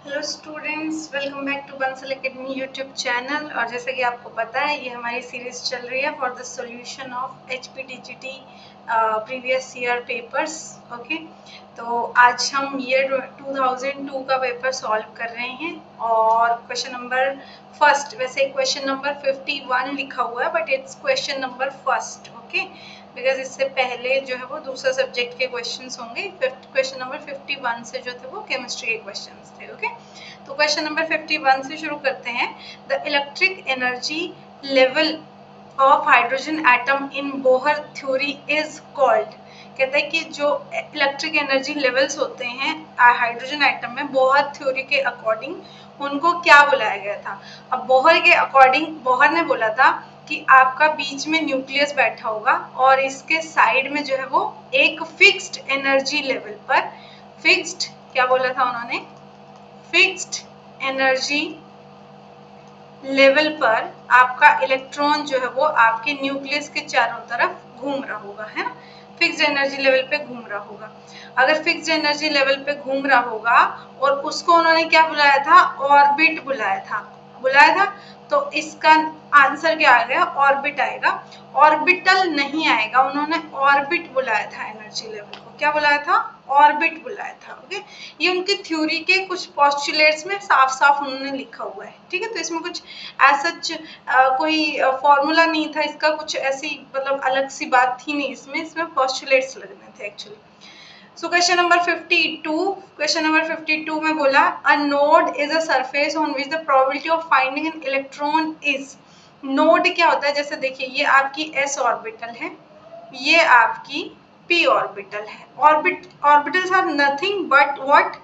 Hello students, welcome back to Bansal academy YouTube channel. और जैसे कि आपको पता है, ये हमारी सीरीज चल रही है for the solution of HPDGT previous year papers. Okay, तो आज हम ईयर 2002 का पेपर सॉल्व कर रहे हैं और क्वेश्चन नंबर फर्स्ट, वैसे क्वेश्चन नंबर 51 लिखा हुआ है but it's question number first. Okay, because इससे पहले जो है वो दूसरा सब्जेक्ट के क्वेश्चंस होंगे। क्वेश्चन नंबर 51 से जो थे वो केमिस्ट्री के क्वेश्चंस थे। ओके, तो क्वेश्चन नंबर 51 से शुरू करते हैं। The electric energy level of hydrogen atom in Bohr theory is called. कहता है कि जो इलेक्ट्रिक एनर्जी लेवल्स होते हैं हाइड्रोजन एटम में बोहर थ्योरी के अकॉर्डिंग, उनको क्या बुलाया गया था। अब बोहर के अकॉर्डिंग बोहर ने बोला था कि आपका बीच में न्यूक्लियस बैठा होगा और इसके साइड में जो है वो एक फिक्स्ड एनर्जी लेवल पर, फिक्स्ड क्या बोला था उन्होंने, फिक्स्ड एनर्जी लेवल पर आपका इलेक्ट्रॉन जो है वो आपके न्यूक्लियस के चारों तरफ घूम रहा होगा, है ना। फिक्स्ड एनर्जी लेवल पे घूम रहा होगा। अगर फिक्स्ड एनर्जी लेवल पे घूम रहा होगा और उसको उन्होंने क्या बुलाया था, ऑर्बिट बुलाया था। तो इसका आंसर क्या आ गया, ऑर्बिट आएगा। ऑर्बिटल नहीं आएगा, उन्होंने ऑर्बिट बुलाया था। एनर्जी लेवल को क्या बुलाया था, ऑर्बिट बुलाया था। ओके, ये उनकी थ्योरी के कुछ पोस्टुलेट्स में साफ साफ उन्होंने लिखा हुआ है। ठीक है, तो इसमें कुछ सच कोई फॉर्मूला नहीं था इसका, कुछ ऐसी मतलब अलग सी बात थी नहीं इसमें पोस्टुलेट्स लगने थे एक्चुअली। सो क्वेश्चन नंबर 52 में बोला a node is a surface on which the probability of finding an electron is. Node क्या होता है, जैसे देखिए ये आपकी s ऑर्बिटल है, ये आपकी p ऑर्बिटल है। Orbitals are nothing but what,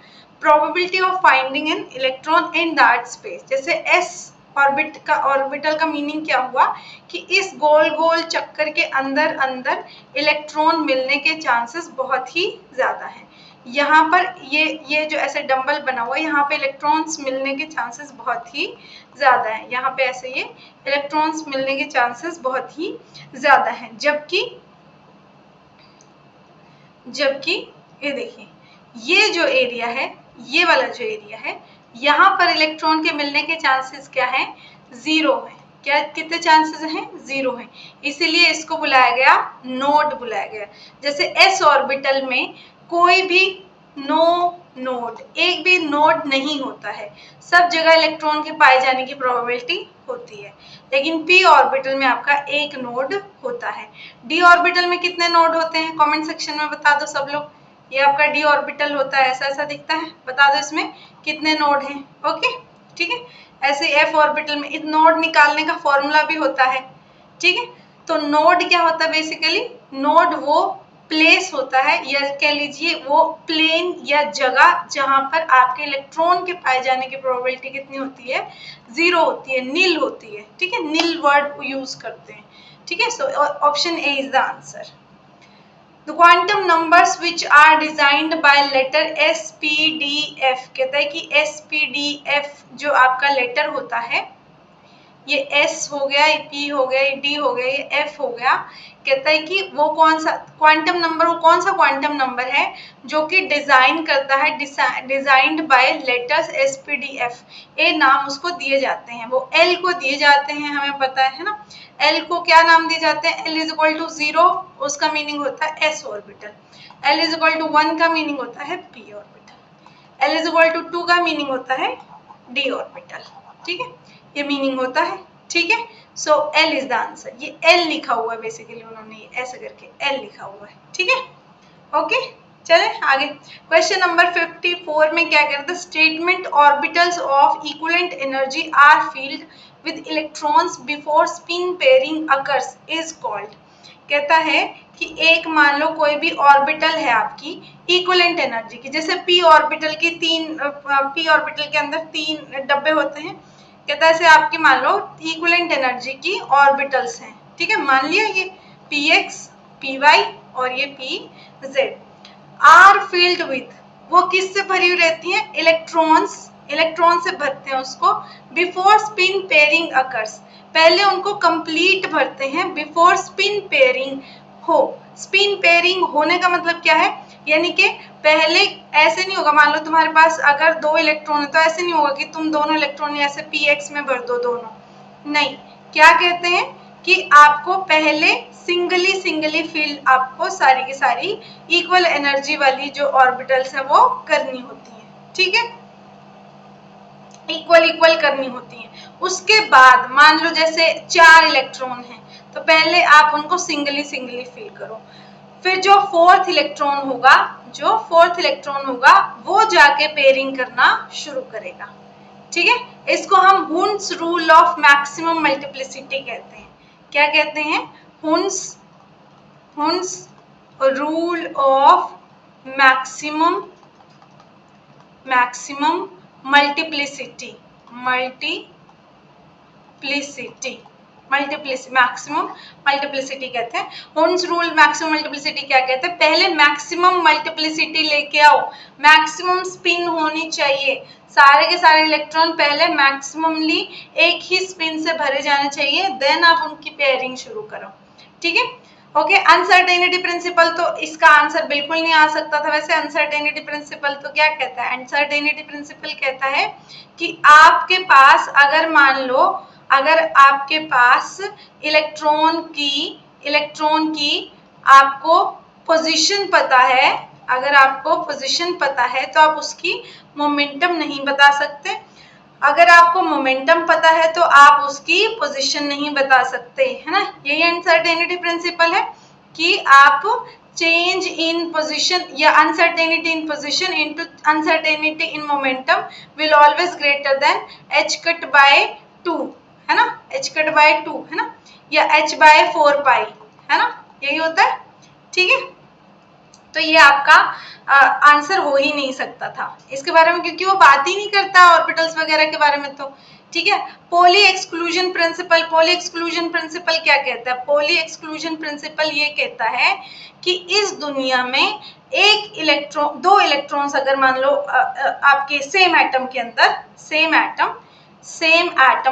probability of finding an electron in that space. जैसे s ऑर्बिटल का मीनिंग क्या हुआ कि इस गोल गोल चक्कर के अंदर अंदर इलेक्ट्रॉन मिलने के चांसेस बहुत ही ज्यादा हैं। यहाँ पर ये जो ऐसे डंबल बना हुआ है, यहाँ पे इलेक्ट्रॉन्स मिलने के चांसेस बहुत ही ज्यादा हैं। यहाँ पे ऐसे ये इलेक्ट्रॉन्स मिलने के चांसेस बहुत ही ज्यादा हैं, जबकि ये देखिए, ये जो एरिया है, ये वाला जो एरिया है, यहाँ पर इलेक्ट्रॉन के मिलने के चांसेस क्या है, जीरो है। क्या कितने चांसेस हैं, जीरो हैं। इसीलिए इसको बुलाया गया, नोड बुलाया गया। जैसे s ऑर्बिटल में कोई भी नोड, एक भी नोड नहीं होता है, सब जगह इलेक्ट्रॉन के पाए जाने की प्रोबेबिलिटी होती है। लेकिन p ऑर्बिटल में आपका एक नोड होता है। d ऑर्बिटल में कितने नोड होते हैं, कमेंट सेक्शन में बता दो सब लोग। ये आपका d ऑर्बिटल होता है, ऐसा ऐसा दिखता है, बता दो इसमें कितने नोड हैं। ओके, ठीक है। ऐसे f ऑर्बिटल में नोड निकालने का फॉर्मूला भी होता है। ठीक है, तो नोड क्या होता है, बेसिकली नोड वो प्लेस होता है, या कह लीजिए वो प्लेन या जगह जहां पर आपके इलेक्ट्रॉन के पाए जाने की प्रोबेबिलिटी कितनी होती है, जीरो होती है, नील होती है। ठीक है, नील वर्ड यूज करते हैं। ठीक है, so option A is the answer. The quantum numbers which are designed by letter SPDF, कहता है कि SPDF जो आपका लेटर होता है, ये S हो गया, ये P हो गया, ये D हो गया, ये F हो गया। कहता है कि वो कौन सा क्वांटम नंबर, वो कौन सा क्वांटम नंबर है जो कि डिजाइन करता है, डिजाइंड बाय लेटर्स SPDF। ए नाम उसको दिए जाते हैं, वो L को दिए जाते हैं, हमें पता है ना। L को क्या नाम दिए जाते हैं, L इज इक्वल टू 0, उसका मीनिंग होता है S orbital. L is equal to 1 का मीनिंग होता है P orbital. L is equal to 2 का मीनिंग होता है D ऑर्बिटल। ठीक है, ये मीनिंग होता है। ठीक है, सो L इज द आंसर। ये L लिखा हुआ है, बेसिकली उन्होंने ऐसे करके L लिखा हुआ है। ठीक है, ओके, चले आगे। क्वेश्चन नंबर 54 में क्या कहते हैं, statement orbitals of equivalent energy are filled with electrons before spin pairing occurs is called. कहता है कि एक मान लो कोई भी ऑर्बिटल है आपकी इक्विवेलेंट एनर्जी की, जैसे p ऑर्बिटल की p ऑर्बिटल के अंदर 3 डब्बे होते हैं। कहता है ऐसे आपकी मान लो इक्विवेलेंट एनर्जी की ऑर्बिटल्स हैं। ठीक है, मान लिया ये px, py और ये pz आर फील्ड विथ, वो किससे भरी हुई रहती हैं, इलेक्ट्रॉन से भरते हैं उसको। बिफोर स्पिन पेयरिंग अकर्स, पहले उनको कंप्लीट भरते हैं बिफोर स्पिन पेयरिंग हो। स्पिन पेयरिंग होने का मतलब क्या है, यानी कि पहले ऐसे नहीं होगा, मान लो तुम्हारे पास अगर 2 इलेक्ट्रॉन है तो ऐसे नहीं होगा कि तुम दोनों इलेक्ट्रॉन ऐसे px में भर दो दोनों, नहीं। क्या कहते हैं कि आपको पहले सिंगली फील्ड आपको सारी की सारी इक्वल एनर्जी वाली जो ऑर्बिटल्स है वो करनी होती है, ठीक है, इक्वल करनी होती है। उसके बाद मान लो जैसे 4 इलेक्ट्रॉन हैं तो पहले आप उनको सिंगली फील करो, फिर जो फोर्थ इलेक्ट्रॉन होगा वो जाके पेयरिंग करना शुरू करेगा, ठीक है। इसको हम Hund's rule of maximum multiplicity कहते हैं। क्या कहते हैं? Hund's rule of maximum multiplicity maximum multiplicity कहते हैं। हुन्स रूल मैक्सिमम मल्टीप्लिसिटी क्या कहते हैं? पहले मैक्सिमम मल्टीप्लिसिटी लेके आओ, मैक्सिमम स्पिन होनी चाहिए, सारे के सारे इलेक्ट्रॉन पहले मैक्सिममली एक ही स्पिन से भरे जाने चाहिए, देन आप उनकी पेयरिंग शुरू करो, ठीक है। ओके, अनसर्टेनिटी प्रिंसिपल, तो इसका आंसर बिल्कुल नहीं आ सकता था। वैसे अनसर्टेनिटी प्रिंसिपल तो क्या कहता है? अनसर्टेनिटी प्रिंसिपल कहता है कि आपके पास अगर मान लो अगर आपके पास इलेक्ट्रॉन की आपको पोजीशन पता है, अगर आपको पोजीशन पता है तो आप उसकी मोमेंटम नहीं बता सकते, अगर आपको मोमेंटम पता है तो आप उसकी पोजीशन नहीं बता सकते, है ना। यही अनसर्टेनिटी प्रिंसिपल है कि आप चेंज इन पोजीशन या uncertainty in position into uncertainty in momentum will always greater than h cut by 2, है ना, h कट बाय 2, है ना, या h बाय 4 पाई, है ना, यही होता है, ठीक है। तो ये आपका आंसर हो ही नहीं सकता था इसके बारे में, क्योंकि वो बात ही नहीं करता ऑर्बिटल्स वगैरह के बारे में, तो ठीक है। पॉली एक्सक्लूजन प्रिंसिपल क्या कहता है? पॉली एक्सक्लूजन प्रिंसिपल ये कहता है कि इस दुनिया में दो इलेक्ट्रॉन्स अगर मान लो आपके सेम एटम के अंदर, सेम एटम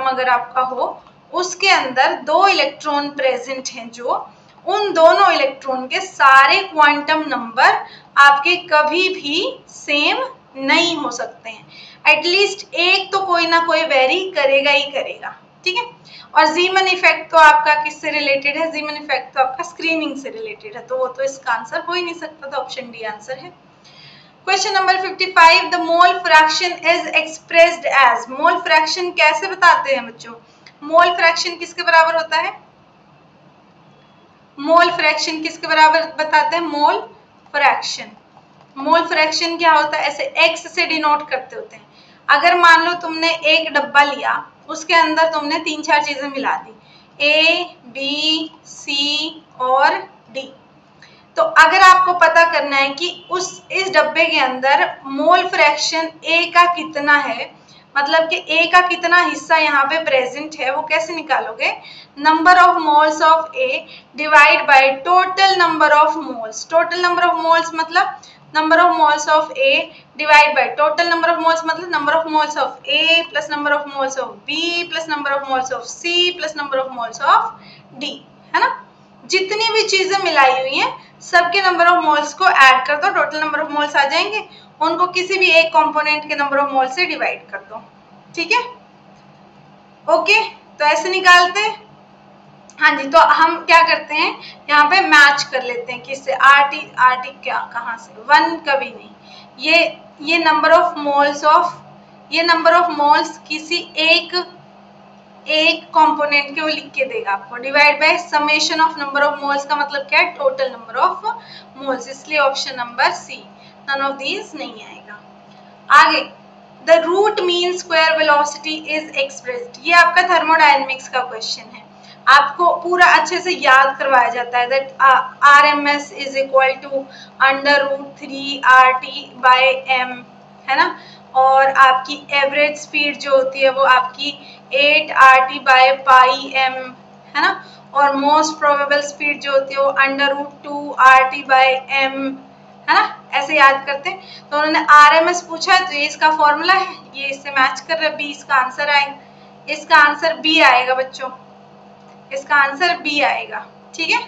अगर आपका हो, उसके अंदर 2 इलेक्ट्रॉन प्रेजेंट हैं, जो उन दोनों इलेक्ट्रॉन के सारे क्वांटम नंबर आपके कभी भी सेम नहीं हो सकते हैं, एटलीस्ट एक तो कोई ना कोई वेरी करेगा ही करेगा, ठीक है। और जीमन इफेक्ट तो आपका किससे रिलेटेड है? जीमन इफेक्ट तो आपका स्क्रीनिंग से रिलेटेड है, तो वो तो इसका आंसर हो ही नहीं सकता था, ऑप्शन डी आंसर है। Question number 55, the mole fraction is expressed as. Mole fraction कैसे बताते हैं बच्चों? मोल फ्रैक्शन किसके बराबर होता है? मोल फ्रैक्शन किसके बराबर बताते हैं? मोल फ्रैक्शन क्या होता है? ऐसे x से डिनोट करते होते हैं। अगर मान लो तुमने एक डब्बा लिया, उसके अंदर तुमने 3-4 चीजें मिला दी, A, B, C और D, तो अगर आपको पता करना है कि इस डब्बे के अंदर मोल फ्रैक्शन A का कितना है, मतलब कि A का कितना हिस्सा यहाँ पे प्रेजेंट है, वो कैसे निकालोगे? Number of moles of A divide by total number of moles. Total number of moles मतलब number of moles of A divide by total number of moles मतलब number of moles of A plus number of moles of B plus number of moles of C plus number of moles of D, है ना। जितनी भी चीजें मिलाई हुई हैं सबके नंबर ऑफ मोल्स को ऐड कर दो, टोटल नंबर ऑफ मोल्स आ जाएंगे, उनको किसी भी एक कंपोनेंट के नंबर ऑफ मोल्स से डिवाइड कर दो, ठीक है। ओके, तो ऐसे निकालते हैं। हाँ जी, तो हम क्या करते हैं, यहाँ पे मैच कर लेते हैं किससे? आरटी क्या कहाँ से? 1 कभी नहीं, ये नंबर ऑफ मोल्स किसी एक कंपोनेंट के वो लिख के देगा आपको, divide by summation of number of moles का मतलब क्या है? टोटल नंबर ऑफ मोल्स, इसलिए option number C, none of these नहीं आएगा। आगे, the root mean square velocity is expressed. ये आपका थर्मोडायनेमिक्स का क्वेश्चन है, आपको पूरा अच्छे से याद करवाया जाता है that RMS is equal to √3RT/m, है ना। और आपकी एवरेज स्पीड जो होती है वो आपकी 8RT/πm, है ना। और मोस्ट प्रोबेबल स्पीड जो होती है वो √2RT/m, है ना। ऐसे याद करते हैं। तो उन्होंने RMS पूछा है तो ये इसका फॉर्मूला है, ये इससे मैच कर रहा है, बी इसका आंसर आएगा। इसका आंसर बी आएगा बच्चों, इसका आंसर बी आएगा, ठीक है।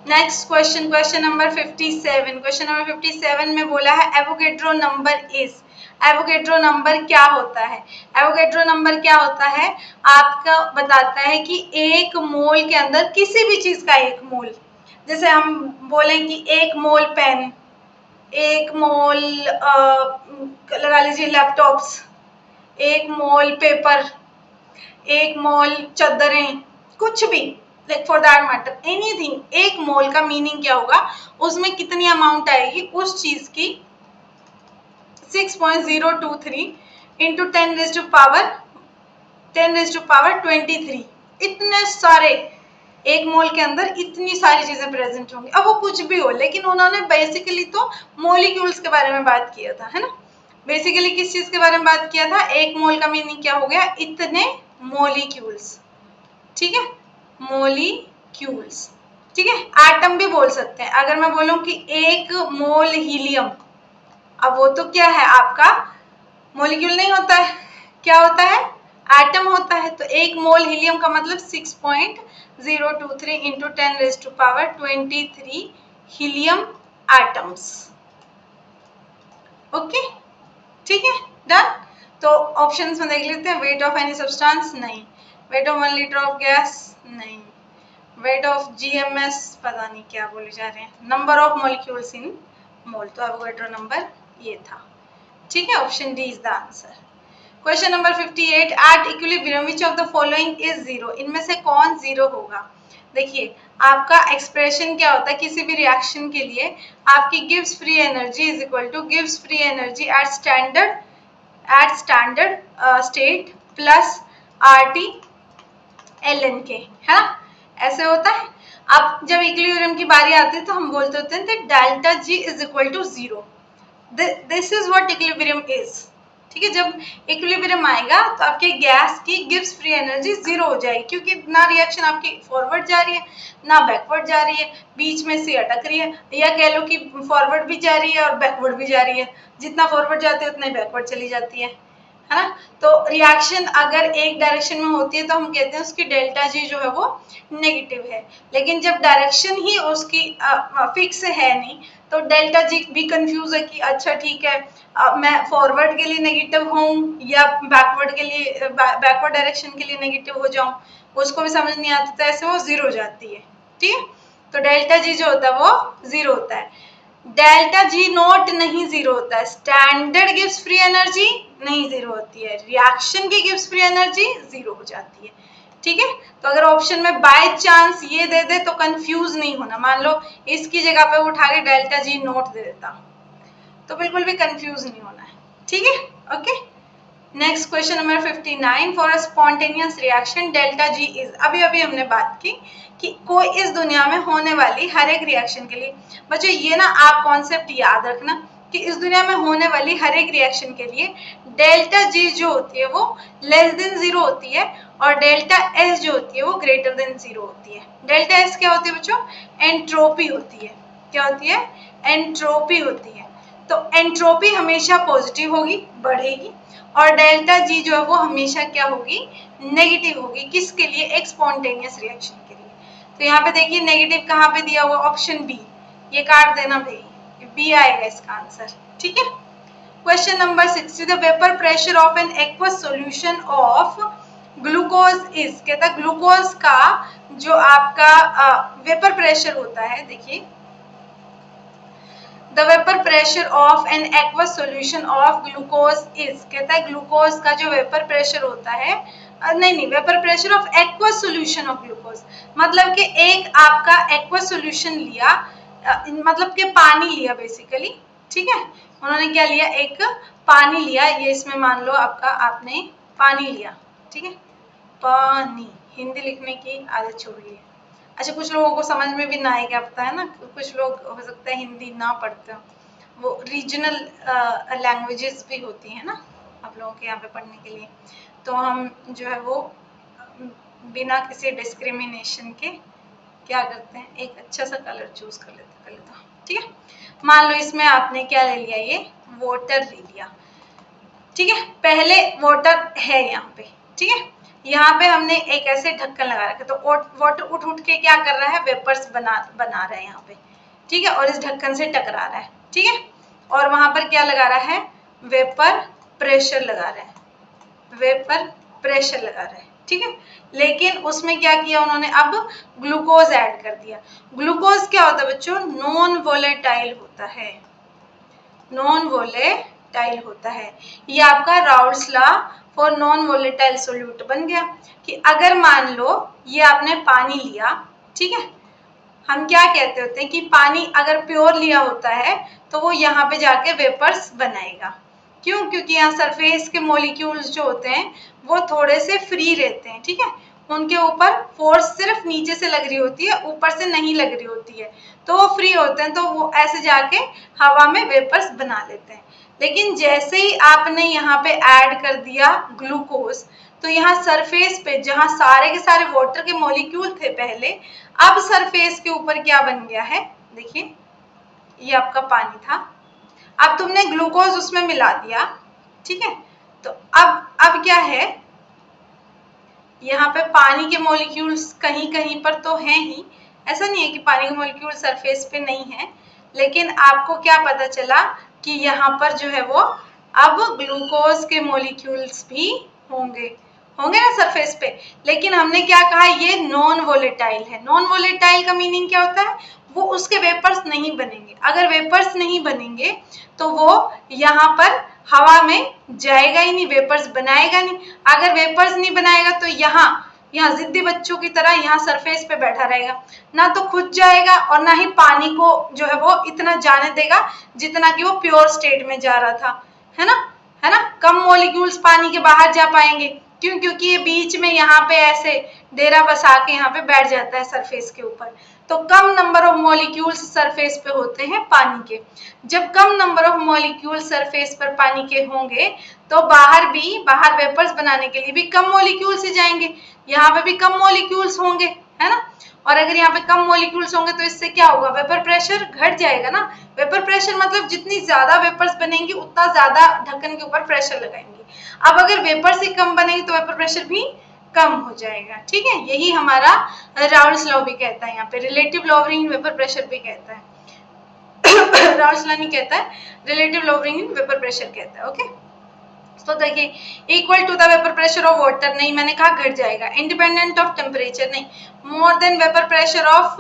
Next question, question number 57। Question number 57 में बोला है Avogadro number is. Avogadro number क्या होता है? एवोगैड्रो नंबर क्या होता है? आपका बताता है कि एक मोल के अंदर किसी भी चीज का एक मोल, जैसे हम बोलें कि एक मोल पेन, एक मोल लगा लीजिए लैपटॉप्स, एक मोल पेपर, एक मोल चादरें, कुछ भी, like for that matter anything, एक मोल का मीनिंग क्या होगा, उसमें कितनी अमाउंट आएगी उस चीज की 6.023 इंटू 10⁻23। इतने सारे, एक मोल के अंदर इतनी सारी चीजें प्रेजेंट होंगी। अब वो कुछ भी हो, लेकिन उन्होंने बेसिकली तो मोलिक्यूल्स के बारे में बात किया था, है ना। बेसिकली किस चीज के बारे में बात किया था? एक मोल का मीनिंग क्या हो गया? इतने मोलिक्यूल्स, ठीक है, मोलिक्यूल्स, ठीक है। एटम भी बोल सकते हैं। अगर मैं बोलूं कि एक मोल हीलियम, अब वो तो क्या है आपका मोलिक्यूल नहीं होता है, क्या होता है? एटम होता है। तो एक मोल हीलियम का मतलब 6.023 इंटू 10⁻23 हीलियम एटम्स। ओके, ठीक है, डन। तो ऑप्शंस में देख लेते हैं। वेट ऑफ एनी सब्सटेंस, नहीं। Weight of 1 litre of gas, नहीं। वेट ऑफ जीएमएस, पता नहीं क्या बोले जा रहे हैं। नंबर ऑफ मॉलिक्यूल्स इन मोल, तो एवोगैड्रो नंबर ये था, ठीक है। Option D is the answer. Question number 58, at equilibrium which of the following is zero. इनमें से कौन जीरो होगा? देखिए, आपका एक्सप्रेशन क्या होता है किसी भी रिएक्शन के लिए? आपकी gives free energy is equal two gives free energy at standard state plus RT ln के, है ना, ऐसे होता है। अब जब इक्विलिब्रियम की बारी आती है तो हम बोलते होते हैं delta G is equal to zero. This is what equilibrium is, ठीक है। जब इक्विलिब्रियम आएगा तो आपके गैस की गिव्स फ्री एनर्जी जीरो हो जाएगी, क्योंकि ना रिएक्शन आपकी फॉरवर्ड जा रही है ना बैकवर्ड जा रही है, बीच में से अटक रही है, या कह लो कि फॉरवर्ड भी जा रही है और बैकवर्ड भी जा रही है। जितना फॉरवर्ड जाती है उतना ही बैकवर्ड चली जाती है ना। तो रिएक्शन अगर एक डायरेक्शन में होती है तो हम कहते हैं उसकी डेल्टा जी जो है वो नेगेटिव है। लेकिन जब डायरेक्शन ही उसकी फिक्स है नहीं, तो डेल्टा जी भी कंफ्यूज है कि अच्छा ठीक है, मैं फॉरवर्ड के लिए नेगेटिव हूँ या बैकवर्ड के लिए, बैकवर्ड डायरेक्शन के लिए नेगेटिव हो जाऊं, उसको भी समझ नहीं आता, तो ऐसे वो जीरो जाती है, ठीक है। तो डेल्टा जी जो होता है वो जीरो होता है। डेल्टा जी नॉट नहीं जीरो होता है। स्टैंडर्ड गिव्स फ्री एनर्जी नहीं जीरो होती है, रिएक्शन की गिव्स फ्री एनर्जी जीरो हो जाती है, ठीक है। तो अगर ऑप्शन में बाय चांस ये दे दे तो कंफ्यूज नहीं होना। मान लो इसकी जगह पे उठा के डेल्टा जी नॉट दे देता तो बिल्कुल भी कंफ्यूज नहीं होना है, ठीक है। Okay, next question number 59, for a spontaneous reaction delta G is. अभी अभी हमने बात की कि कोई इस दुनिया में होने वाली हर एक रिएक्शन के लिए, बच्चों ये ना आप कॉन्सेप्ट याद रखना कि इस दुनिया में होने वाली हर एक रिएक्शन के लिए डेल्टा जी जो होती है वो लेस देन जीरो होती है, और डेल्टा एस जो होती है वो ग्रेटर देन जीरो होती है। डेल्टा एस क्या होती है बच्चों? एंट्रोपी होती है। क्या होती है? एंट्रोपी होती है। तो एंट्रोपी हमेशा पॉजिटिव होगी, बढ़ेगी, और डेल्टा जी जो है वो हमेशा क्या होगी? नेगेटिव होगी। किसके लिए? एक स्पॉन्टेनियस रिएक्शन के लिए। तो यहाँ पे देखिए नेगेटिव कहाँ पे दिया हुआ? ऑप्शन बी, ये काट देना भाई, बी आएगा इसका आंसर, ठीक है। Question number 60, the vapour pressure of an aqueous solution of glucose is. कहता है ग्लूकोज का जो आपका वेपर प्रेशर होता है, देखिए the vapour pressure of an aqueous solution of glucose is. कहता है ग्लूकोज का जो वेपर प्रेशर होता है, नहीं, vapour pressure of aqueous solution of glucose, मतलब कि एक आपका एक्वस सॉल्यूशन लिया, मतलब कि पानी लिया बेसिकली, ठीक है। उन्होंने क्या लिया? एक पानी लिया, ये इसमें मान लो आपका आपने पानी लिया, ठीक है। पानी, हिंदी लिखने की आदत छोड़ गई है। अच्छा, कुछ लोगों को समझ में भी ना आए, क्या पता है ना, कुछ लोग हो सकता है हिंदी ना पढ़ते हो, वो रीजनल लैंग्वेजेस भी होती है ना आप लोगों के यहाँ पे पढ़ने के लिए, तो हम जो है वो बिना किसी डिस्क्रिमिनेशन के क्या करते हैं, एक अच्छा सा कलर चूज कर लेते हैं, ठीक है। मान लो इसमें आपने क्या ले लिया? ये वाटर ले लिया, ठीक है। पहले वाटर है यहाँ पे, ठीक है। यहाँ पे हमने एक ऐसे ढक्कन लगा रखा है, तो वाटर उठ उठ के क्या कर रहा है, वेपर्स बना रहा है यहाँ पे, ठीक है, और इस ढक्कन से टकरा रहा है, ठीक है। और वहां पर क्या लगा रहा है, वेपर प्रेशर लगा रहा है, वेपर प्रेशर लगा रहा है, ठीक है। लेकिन उसमें क्या किया उन्होंने, अब ग्लूकोज ऐड कर दिया। ग्लूकोज क्या होता है बच्चों, नॉन वोलेटाइल होता है, नॉन वोलेटाइल होता है। ये आपका Raoult's law for non volatile solute बन गया कि अगर मान लो ये आपने पानी लिया, ठीक है, हम क्या कहते होते हैं कि पानी अगर प्योर लिया होता है तो वो यहाँ पे जाके वेपर्स बनाएगा। क्यों, क्योंकि यहाँ सरफेस के मॉलिक्यूल्स जो होते हैं वो थोड़े से फ्री रहते हैं, ठीक है, उनके ऊपर फोर्स सिर्फ नीचे से लग रही होती है, ऊपर से नहीं लग रही होती है, तो वो फ्री होते हैं, तो वो ऐसे जाके हवा में वेपर्स बना लेते हैं। लेकिन जैसे ही आपने यहाँ पे ऐड कर दिया ग्लूकोज, तो यहाँ सरफेस पे जहाँ सारे के सारे वाटर के मॉलिक्यूल थे पहले, अब सरफेस के ऊपर क्या बन गया है, देखिए ये आपका पानी था, अब तुमने ग्लूकोज उसमें मिला दिया, ठीक है, तो अब क्या है, यहाँ पे पानी के मॉलिक्यूल्स कहीं कहीं पर तो हैं ही, ऐसा नहीं है कि पानी के मॉलिक्यूल सरफेस पे नहीं है, लेकिन आपको क्या पता चला कि यहाँ पर जो है वो अब ग्लूकोज के मॉलिक्यूल्स भी होंगे, होंगे ना सरफेस पे। लेकिन हमने क्या कहा, ये नॉन वोलेटाइल है। नॉन वोलेटाइल का मीनिंग क्या होता है, वो उसके वेपर्स नहीं बनेंगे। अगर वेपर्स नहीं बनेंगे तो वो यहाँ पर हवा में जाएगा ही नहीं, वेपर्स बनाएगा नहीं। अगर वेपर्स नहीं बनाएगा तो यहाँ जिद्दी बच्चों की तरह यहाँ सरफेस पे बैठा रहेगा, ना तो खुद जाएगा और ना ही पानी को जो है वो इतना जाने देगा जितना कि वो प्योर स्टेट में जा रहा था, है ना, है ना। कम मॉलिक्यूल्स पानी के बाहर जा पाएंगे, क्यों, क्योंकि ये बीच में यहाँ पे ऐसे डेरा बसा के यहाँ पे बैठ जाता है सरफेस के ऊपर। तो कम नंबर ऑफ मॉलिक्यूल्स सरफेस पे होते हैं पानी के। जब कम नंबर ऑफ मॉलिक्यूल सरफेस पर पानी के होंगे तो बाहर वेपर्स बनाने के लिए भी कम मॉलिक्यूल्स ही जाएंगे, यहाँ पे भी कम मॉलिक्यूल्स होंगे, है ना। और अगर यहाँ पे कम मॉलिक्यूल्स होंगे तो इससे क्या होगा, वेपर प्रेशर घट जाएगा ना। वेपर प्रेशर मतलब जितनी ज्यादा वेपर्स बनेंगी उतना ज्यादा ढक्कन के ऊपर प्रेशर लगाएंगे। अब अगर वेपर्स ही कम बनेंगे तो वेपर प्रेशर भी कम हो जाएगा, ठीक है। यही हमारा राउल्स लॉ भी कहता है, यहाँ पे relative lowering in vapour pressure भी कहता है राउल्स लॉ नहीं कहता है, relative lowering in vapour pressure कहता है, ओके। तो देखिए, equal to the vapour pressure of water, नहीं मैंने कहा घट जाएगा। इंडिपेंडेंट ऑफ टेम्परेचर, नहीं, more than vapour pressure of,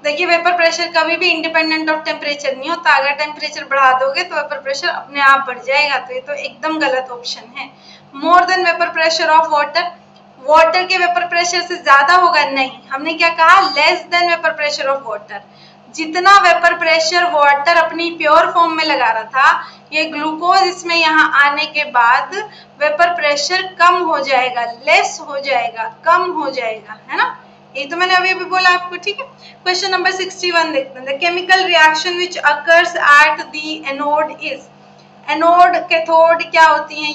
देखिए वेपर प्रेशर कभी भी इंडिपेंडेंट ऑफ टेम्परेचर नहीं होता। अगर टेम्परेचर बढ़ा दोगे तो वेपर प्रेशर अपने आप बढ़ जाएगा, तो ये तो एकदम गलत ऑप्शन है। मोर than vapour pressure of water, water के वेपर प्रेशर से ज्यादा होगा, नहीं, हमने क्या कहा, less than vapour pressure of water. जितना वेपर प्रेशर वाटर अपनी प्योर फॉर्म में लगा रहा था, ये ग्लूकोज इसमें यहाँ आने के बाद वेपर प्रेशर कम हो जाएगा, लेस हो जाएगा, कम हो जाएगा, है ना। ये तो मैंने अभी बोला आपको, ठीक है। क्वेश्चन नंबर 61 देखते हैं। The chemical reaction which occurs at the anode is, anode cathode क्या होती हैं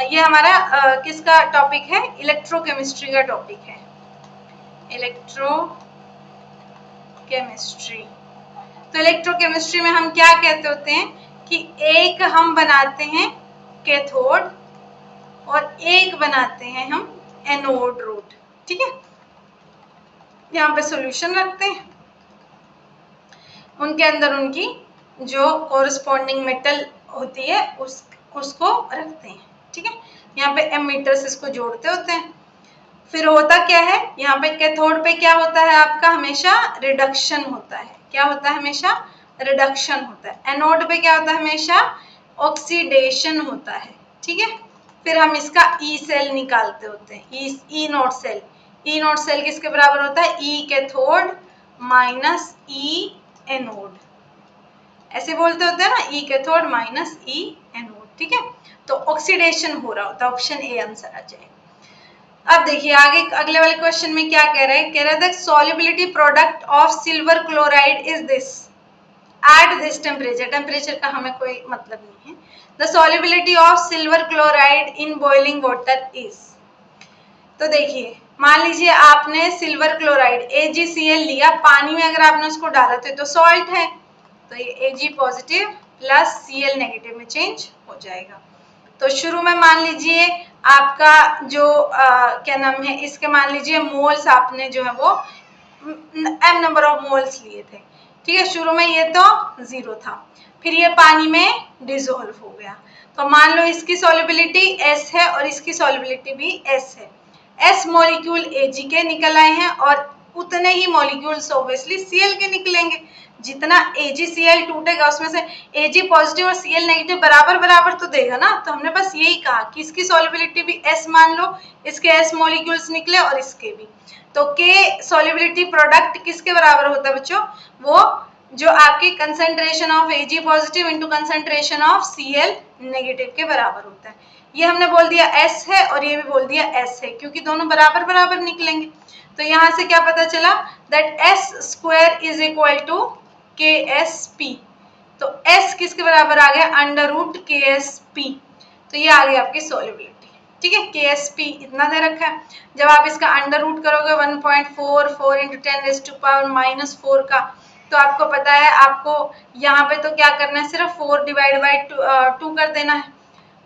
ये हमारा किसका टॉपिक है, इलेक्ट्रोकेमिस्ट्री का टॉपिक है, इलेक्ट्रोकेमिस्ट्री। तो इलेक्ट्रोकेमिस्ट्री में हम क्या कहते होते हैं कि एक हम बनाते हैं कैथोड और एक बनाते हैं हम एनोड रोड, ठीक है। यहाँ पे सॉल्यूशन रखते हैं, उनके अंदर उनकी जो कोरिस्पॉन्डिंग मेटल होती है उसको रखते हैं, ठीक है। यहाँ पे एमीटर्स इसको जोड़ते होते हैं। फिर होता क्या है, यहाँ पे कैथोड पे क्या होता है आपका, हमेशा रिडक्शन होता है। क्या होता है, हमेशा रिडक्शन होता है। एनोड पे क्या होता है, हमेशा ऑक्सीडेशन होता है, ठीक है। फिर हम इसका ई सेल निकालते होते हैं, ई नोट सेल। ई नोट सेल किसके बराबर होता है, ई कैथोड माइनस ई एनोड, ऐसे बोलते होते हैं ना, ई कैथोड माइनस ई एनोड, ठीक है। तो ऑक्सीडेशन हो रहा होता है, ऑप्शन ए आंसर आ जाएगा। अब देखिए आगे अगले वाले क्वेश्चन में क्या कह रहा है, कह रहा है the solubility product of silver chloride is this at this temperature, temperature का हमें कोई मतलब नहीं है। The solubility of silver chloride in boiling water is, तो देखिए मान लीजिए आपने सिल्वर क्लोराइड AgCl लिया, पानी में अगर आपने उसको डाला तो सॉल्ट है, तो ये Ag positive plus Cl negative में चेंज हो जाएगा। तो शुरू में मान लीजिए आपका जो क्या नाम है, इसके मान लीजिए मोल्स आपने जो है वो m नंबर ऑफ मोल्स लिए थे, ठीक है। शुरू में ये तो 0 था, फिर ये पानी में डिसॉल्व हो गया, तो मान लो इसकी सॉल्युबिलिटी S है और इसकी सॉल्युबिलिटी भी S है। S मॉलिक्यूल Ag के निकल आए हैं और उतने ही मॉलिक्यूल्स ऑब्वियसली Cl के निकलेंगे। जितना AgCl टूटेगा उसमें से Ag पॉजिटिव और Cl नेगेटिव बराबर बराबर तो देगा ना। तो हमने बस यही कहा कि इसकी सॉल्युबिलिटी भी S मान लो, इसके S मॉलिक्यूल्स निकले और इसके भी, तो K सॉल्युबिलिटी प्रोडक्ट किसके बराबर होता है बच्चों, वो जो आपकी concentration of Ag positive into concentration of Cl negative के बराबर होता है। ये हमने बोल दिया S है और ये भी बोल दिया S है, क्योंकि दोनों बराबर बराबर निकलेंगे। तो यहाँ से क्या पता चला, that S square is equal to KSP। तो S किसके बराबर आ गया, अंडर रूट KSP। तो ये आ गई आपकी सॉल्युबिलिटी, ठीक है। KSP इतना दे रखा है। जब आप इसका अंडर रूट करोगे 1.44 इंटू 10⁻⁻⁴ का, तो आपको पता है आपको यहाँ पे तो क्या करना है, सिर्फ 4 डिवाइड बाई 2 कर देना है।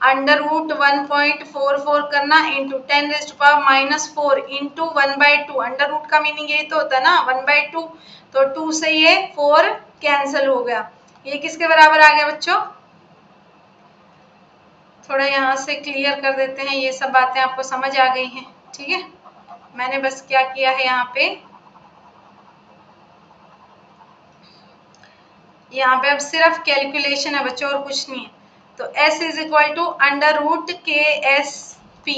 अंडर रूट 1.44 करना इंटू 10⁻⁻⁴ इंटू 1/2। अंडर रूट का मीनिंग यही तो होता है ना, 1/2। तो 2 से ये 4 कैंसिल हो गया। ये किसके बराबर आ गया बच्चों, थोड़ा यहाँ से क्लियर कर देते हैं, ये सब बातें आपको समझ आ गई हैं, ठीक है। मैंने बस क्या किया है, यहाँ पे अब सिर्फ कैलकुलेशन है बच्चों और कुछ नहीं है। तो S is equal to under root KSP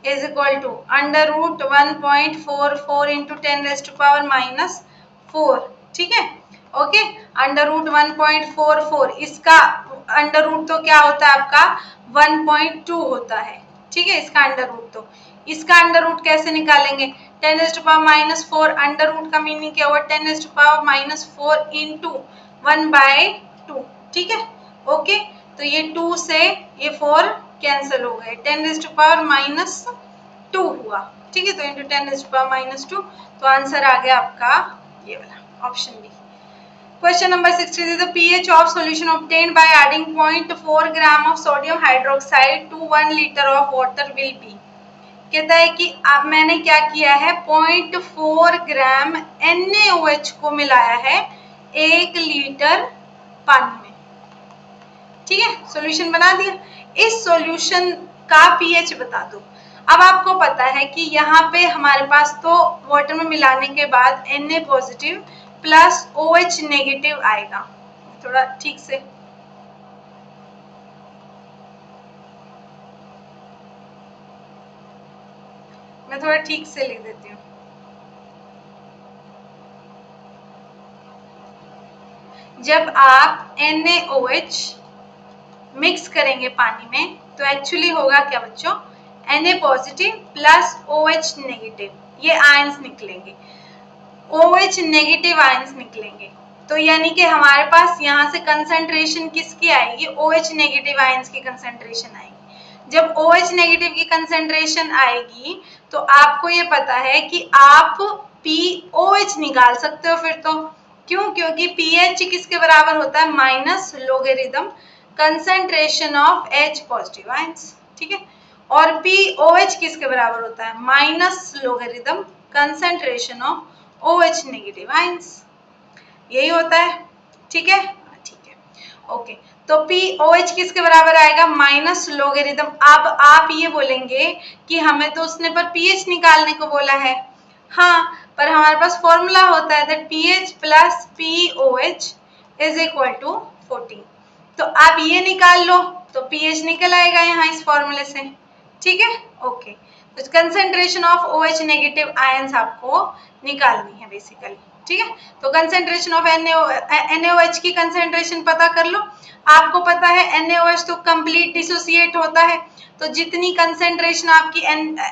is equal to under root 1.44 into 10⁻⁻⁴, ठीक है। ओके, अंडर रूट 1.44, इसका अंडर रूट तो क्या होता है आपका 1.2 होता है, ठीक है। इसका अंडर रूट, तो इसका अंडर रूट कैसे निकालेंगे, 10⁻⁴ अंडर रूट का मीनिंग क्या हुआ, 10⁻⁴ इंटू 1/2, ठीक है। ओके, तो ये 2 से ये 4 कैंसिल हो गए, 10⁻⁻2 हुआ, ठीक है। तो इंटू 10⁻⁻2, तो आंसर आ गया आपका ये वाला option B. Question number 63, the pH of solution obtained by adding 0.4 gram of sodium hydroxide to 1 liter of water will be। कहता है कि अब मैंने क्या किया है, 0.4 ग्राम NaOH को मिलाया है 1 लीटर पानी में, ठीक है। सॉल्यूशन बना दिया। इस सॉल्यूशन का पीएच बता दो। अब आपको पता है कि यहाँ पे हमारे पास तो वाटर में मिलाने के बाद Na positive plus OH negative आएगा। थोड़ा ठीक से मैं थोड़ा ठीक से लिख देती हूँ। जब आप NaOH मिक्स करेंगे पानी में, तो एक्चुअली होगा क्या बच्चों, Na positive plus OH negative, ये आयंस निकलेंगे, OH नेगेटिव आयंस निकलेंगे। तो यानी कि हमारे पास यहाँ से कंसंट्रेशन किसकी आएगी, OH नेगेटिव आयंस की कंसंट्रेशन आएगी। जब OH नेगेटिव की कंसंट्रेशन आएगी, तो आपको ये पता है कि आप POH निकाल सकते हो फिर तो। क्यों, क्योंकि pH किसके बराबर होता है, minus logarithm concentration of H positive ions, ठीक है। और POH किसके बराबर होता है, minus logarithm concentration of OH negative ions, यही होता है, ठीक है, ठीक है। ओके, तो POH किसके बराबर आएगा, माइनस लोगेरिथम। अब आप ये बोलेंगे कि हमें तो उसने पर pH निकालने को बोला है, हाँ, पर हमारे पास फॉर्मूला होता है that pH plus POH is equal to 14। तो आप ये निकाल लो तो pH निकल आएगा यहाँ इस फॉर्मूले से, ठीक है। ओके, तो concentration of OH negative ions आपको निकालनी है बेसिकली, ठीक है। तो कंसेंट्रेशन ऑफ NaOH की कंसेंट्रेशन पता कर लो। आपको पता है NaOH तो कंप्लीट डिसोसिएट होता है, तो जितनी कंसेंट्रेशन आपकी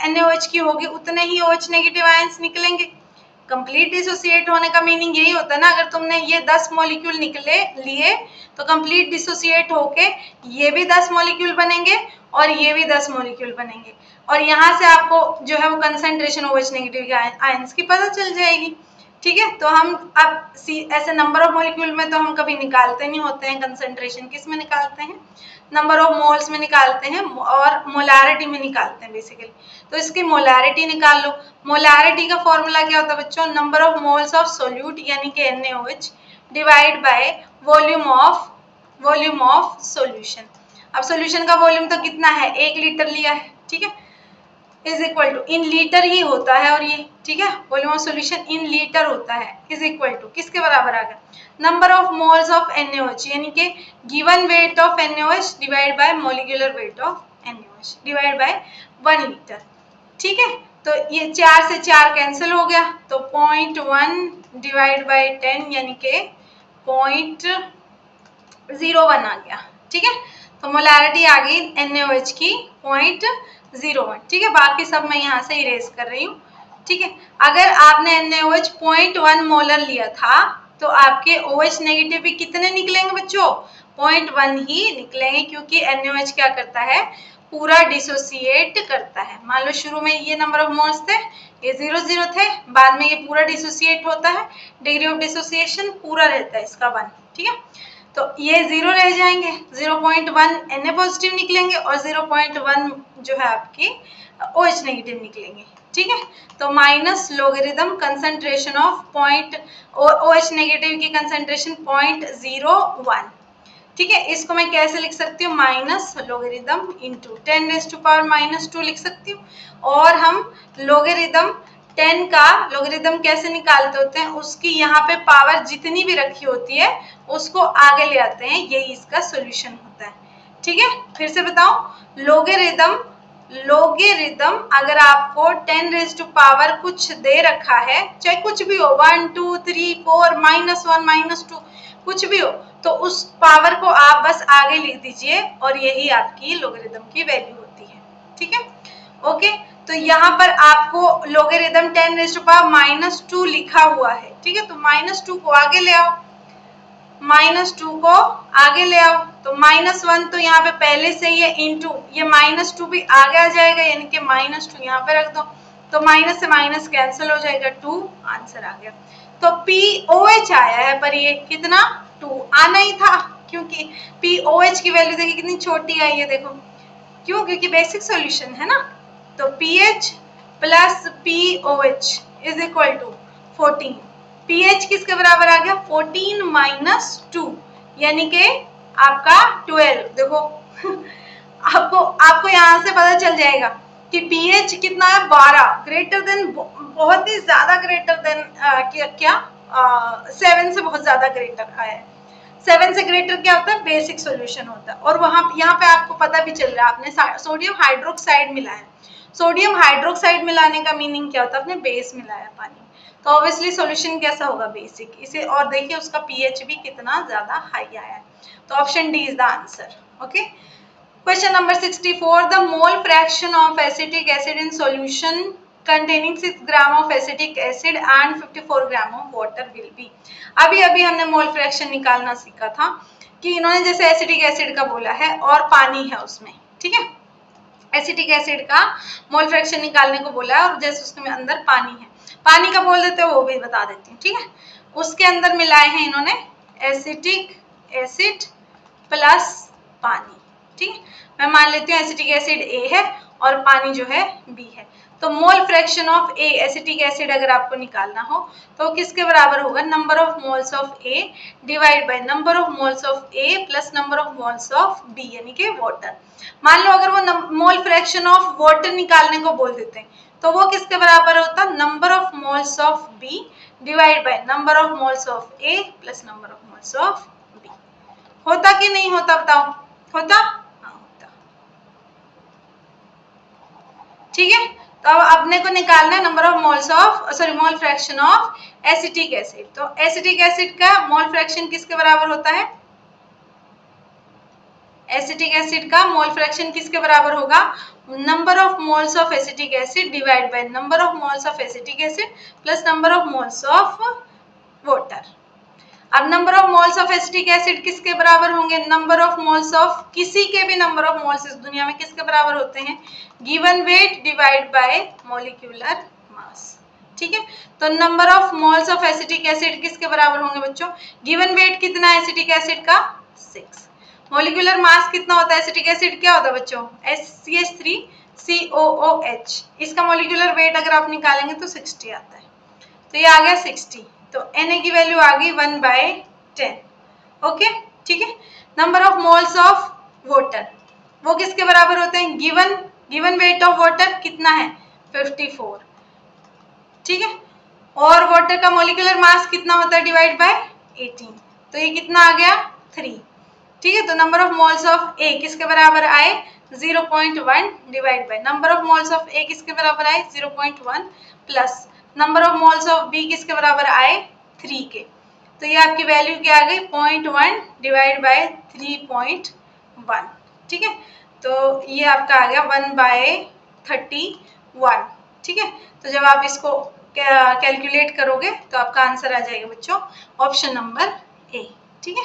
NaOH की होगी उतने ही OH नेगेटिव आयंस निकलेंगे। कंप्लीट डिसोसिएट होने का मीनिंग यही होता है ना, अगर तुमने ये 10 मॉलिक्यूल निकले लिए तो कंप्लीट डिसोसिएट होके ये भी 10 मॉलिक्यूल बनेंगे और ये भी 10 मॉलिक्यूल बनेंगे, और यहाँ से आपको जो है वो कंसेंट्रेशन OH नेगेटिव आयंस की पता चल जाएगी। ठीक है। तो हम अब ऐसे नंबर ऑफ मॉलिक्यूल में तो हम कभी निकालते नहीं होते हैं कंसंट्रेशन, किस में निकालते हैं, नंबर ऑफ मोल्स में निकालते हैं और मोलारिटी में निकालते हैं बेसिकली। तो इसकी मोलारिटी निकाल लो। मोलारिटी का फॉर्मूला क्या होता है बच्चों, number of moles of solute यानी कि NaOH divide by volume of solution. अब सॉल्यूशन का वॉल्यूम तो कितना है, 1 लीटर लिया है, ठीक है, is equal to, in litre ही होता है और ये, ठीक है, volume of solution in litre होता है, इज इक्वल टू किसके बराबर आ गया, number of moles of NaOH यानी कि given weight of NaOH divide by molecular weight of NaOH divide bye 1 litre, ठीक है। तो ये 4 से 4 कैंसिल हो गया, तो 0.1 डिवाइड बाय 10 यानी कि 0.01 आ गया, ठीक है। तो मोलारिटी आ गई NaOH की 0.01, ठीक है। बाकी सब मैं यहाँ से इरेज कर रही हूँ, ठीक है। अगर आपने NaOH 0.1 मोलर लिया था तो आपके OH नेगेटिव भी कितने निकलेंगे बच्चों, 0.1 ही निकलेंगे, क्योंकि NaOH क्या करता है, पूरा डिसोसिएट करता है। मान लो शुरू में ये नंबर ऑफ मोल्स थे, ये 0 थे, बाद में ये पूरा डिसोसिएट होता है, डिग्री ऑफ डिसोसिएशन पूरा रहता है इसका 1, ठीक है। तो ये 0 रह जाएंगे, 0.1 Na पॉजिटिव निकलेंगे और 0.1 जो है आपकी OH नेगेटिव निकलेंगे, ठीक है। तो minus logarithm concentration of OH negative की कंसंट्रेशन 0.01, ठीक है। इसको मैं कैसे लिख सकती हूँ, माइनस लोगरिथम इंटू 10⁻⁻² लिख सकती हूँ। और हम लोगरिथम 10 का लोगरिथम कैसे निकालते होते हैं, उसकी यहाँ पे पावर जितनी भी रखी होती है उसको आगे ले आते हैं, यही इसका सॉल्यूशन होता है, ठीक है। फिर से बताओ, लोगरिथम अगर आपको 10⁻⁻ कुछ दे रखा है, चाहे कुछ भी हो, 1 2 3 4 -1 -2 कुछ भी हो, तो उस पावर को आप बस आगे लिख दीजिए और यही आपकी लोगरिथम की वैल्यू होती है, ठीक है। ओके, तो यहाँ पर आपको लोगरिथम 10⁻⁻² लिखा हुआ है, ठीक है। तो -2 को आगे ले आओ, -2 को आगे ले आओ, तो -1 तो यहाँ पे पहले से ही है, इंटू ये -2 भी आगे आ जाएगा, यानी कि -2 यहाँ पे रख दो, तो माइनस से माइनस कैंसिल हो जाएगा, 2 आंसर आ गया। तो POH आया है, पर ये कितना, 2 आना ही था, क्योंकि POH की वैल्यू देखिए कितनी छोटी आई है, देखो क्यों, क्योंकि बेसिक सॉल्यूशन है ना। तो pH plus POH is equal to 14, pH किसके बराबर आ गया, 14 - 2 यानी कि आपका 12। देखो आपको यहाँ से पता चल जाएगा कि pH कितना है, 12, ग्रेटर देन, बहुत ही ज्यादा ग्रेटर देन क्या 7 से बहुत ज्यादा ग्रेटर आया है। 7 से ग्रेटर क्या होता है, बेसिक सॉल्यूशन होता है। और वहां यहाँ पे आपको पता भी चल रहा है, आपने सोडियम हाइड्रोक्साइड मिलाया। सोडियम हाइड्रोक्साइड मिलाने का मीनिंग क्या होता है, आपने बेस मिलाया पानी, तो ऑब्वियसली सॉल्यूशन कैसा होगा, बेसिक। इसे और देखिए उसका पीएच भी कितना ज्यादा हाई आया है, तो option D is the answer. Okay, question number 64, the mole fraction of acetic acid in solution containing 6 gram of acetic acid and 54 gram of water will be. अभी अभी हमने मोल फ्रैक्शन निकालना सीखा था कि इन्होंने जैसे एसिटिक एसिड का बोला है और पानी है उसमें, ठीक है, एसिटिक एसिड का मोल फ्रैक्शन निकालने को बोला है और जैसे उसके अंदर पानी है, पानी का बोल देते हो वो भी बता देती हूँ, ठीक है। उसके अंदर मिलाए हैं इन्होंने एसिटिक एसिड प्लस पानी, ठीक है। मैं मान लेती हूँ एसिटिक एसिड A है और पानी जो है B है। तो mole fraction of A acetic acid अगर आपको निकालना हो तो किसके बराबर होगा, number of moles of A divide by number of moles of A plus number of moles of B यानी कि वाटर। मान लो अगर वो मोल फ्रैक्शन ऑफ वाटर निकालने को बोल देते हैं तो वो किसके बराबर होता, number of moles of B divide by number of moles of A plus number of moles of B। होता कि नहीं होता बताओ, होता, हाँ होता, ठीक है। तो अब अपने को निकालना है number of moles of mole fraction of acetic acid. तो एसिटिक एसिड का मोल फ्रैक्शन किसके बराबर होता है, एसिटिक एसिड का मोल फ्रैक्शन किसके बराबर होगा, number of moles of acetic acid divide by number of moles of acetic acid plus number of moles of water. अब number of moles of acetic acid किसके बराबर होंगे, नंबर ऑफ मोल्स ऑफ किसी के भी नंबर ऑफ मोल्स इस दुनिया में किसके बराबर होते हैं, given weight divide by molecular mass, ठीक है। तो number of moles of acetic acid किसके बराबर होंगे बच्चों? गिवन वेट कितना है एसिटिक एसिड का? 6। मॉलिक्यूलर मास कितना होता है एसिटिक एसिड? क्या होता है बच्चों? HCH3COOH। इसका मॉलिक्यूलर वेट अगर आप निकालेंगे तो 60 आता है। तो ये आ गया 60। तो Na की वैल्यू आ गई 1/10। ओके, ठीक है। Number of moles of water, वो किसके बराबर होते हैं? गिवन वेट ऑफ वाटर कितना है? 54, ठीक है। और वाटर का मॉलिक्यूलर मास कितना होता है? Divide by 18। तो ये कितना आ गया? 3, ठीक है। तो number of moles of A किसके बराबर आए? 0.1 divide by number of moles of A किसके बराबर आए? 0.1 plus number of moles of B किसके बराबर आए? 3 के। तो ये आपकी वैल्यू क्या आ गई? 0.1 डिवाइड बाय 3.1, ठीक है। तो ये आपका आ गया 1/31, ठीक है। तो जब आप इसको कैलकुलेट करोगे तो आपका आंसर आ जाएगा बच्चों ऑप्शन नंबर ए, ठीक है।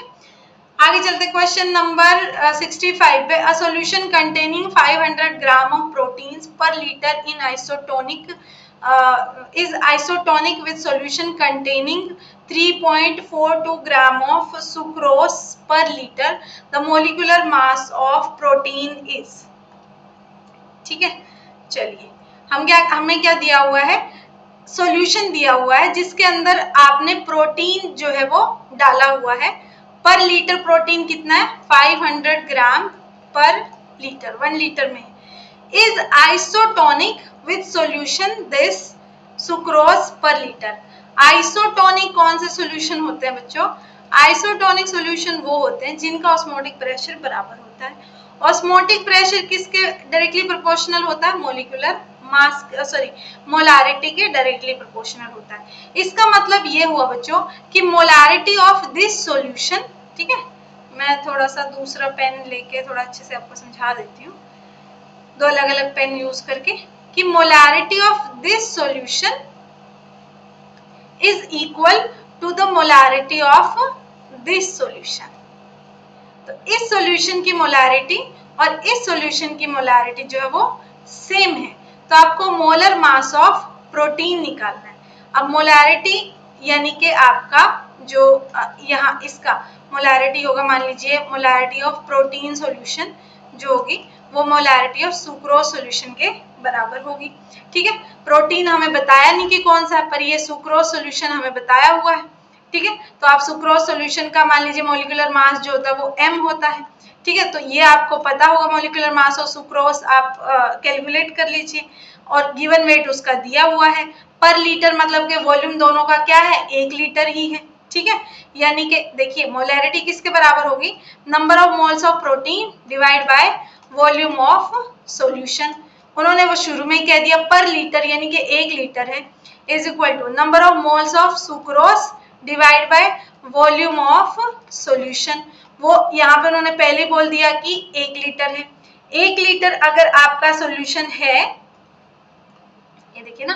आगे चलते क्वेश्चन नंबर 65 पे। A solution containing 500 gram of proteins per litre in isotonic is isotonic with solution containing 3.42 gram of sucrose per liter. The molecular mass of protein is, ठीक है। चलिए हमें क्या दिया हुआ है? सॉल्यूशन दिया हुआ है जिसके अंदर आपने प्रोटीन जो है वो डाला हुआ है। पर लीटर प्रोटीन कितना है? 500 ग्राम पर लीटर, 1 लीटर में। Is isotonic with solution this sucrose पर लीटर। आइसोटोनिक कौन से सॉल्यूशन होते हैं बच्चों? आइसोटोनिक सॉल्यूशन वो होते हैं जिनका ऑस्मोटिक प्रेशर बराबर होता है। ऑस्मोटिक प्रेशर किसके डायरेक्टली प्रोपोर्शनल होता है? मॉलिक्यूलर मास मोलारिटी के डायरेक्टली प्रोपोर्शनल होता है। इसका मतलब ये हुआ बच्चों कि मोलारिटी ऑफ दिस सॉल्यूशन, ठीक है। मैं थोड़ा सा दूसरा पेन लेके थोड़ा अच्छे से आपको समझा देती हूँ, दो अलग अलग पेन यूज करके, कि molarity of this solution is equal to the molarity of this solution. तो इस सॉल्यूशन की मोलारिटी और इस सॉल्यूशन की मोलारिटी जो है वो सेम है। तो आपको मोलर मास ऑफ प्रोटीन निकालना है। अब मोलारिटी यानी कि आपका जो यहाँ इसका मोलारिटी होगा, मान लीजिए मोलारिटी ऑफ प्रोटीन सॉल्यूशन जो होगी वो मोलारिटी ऑफ सुक्रोज सॉल्यूशन के बराबर होगी, ठीक है। प्रोटीन हमें बताया नहीं कि कौन सा है, पर ये सुक्रोज सॉल्यूशन हमें बताया हुआ है, ठीक है। तो आप सुक्रोज सॉल्यूशन का मान लीजिए मॉलिक्यूलर मास जो होता है वो m होता है, ठीक है। तो ये आपको पता होगा मॉलिक्यूलर मास ऑफ सुक्रोज, आप कैलकुलेट कर लीजिए। और गिवन वेट उसका दिया हुआ है। पर लीटर मतलब के वॉल्यूम दोनों का क्या है? 1 लीटर ही है, ठीक है। यानी कि देखिए मोलैरिटी किसके बराबर होगी? Number of moles of protein divide by volume of solution. उन्होंने वो शुरू में ही कह दिया पर लीटर यानी कि 1 लीटर है, is equal to number of moles of sucrose divide by volume of solution. वो यहाँ पे उन्होंने पहले बोल दिया कि 1 लीटर है। 1 लीटर अगर आपका सॉल्यूशन है, ये देखिए ना,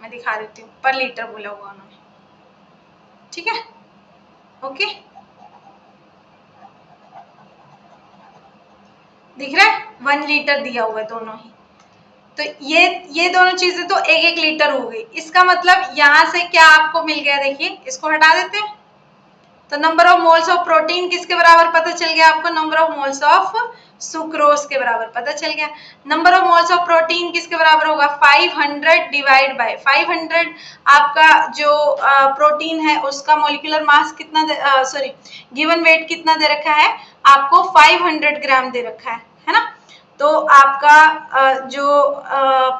मैं दिखा देती हूँ, पर लीटर बोला हुआ उन्होंने, ठीक है। ओके, दिख रहा है? 1 लीटर दिया हुआ है दोनों ही। तो ये दोनों चीजें तो 1-1 लीटर हो गई। इसका मतलब यहाँ से क्या आपको मिल गया? देखिए इसको हटा देते हैं तो number of moles of protein किसके बराबर पता चल गया आपको? Number of moles of sucrose के बराबर पता चल गया। Number of moles of protein किसके बराबर होगा? 500 डिवाइड बाय 500। आपका जो प्रोटीन है उसका मॉलिक्यूलर मास कितना, सॉरी गिवन वेट कितना दे रखा है आपको? 500 ग्राम दे रखा है ना। तो आपका जो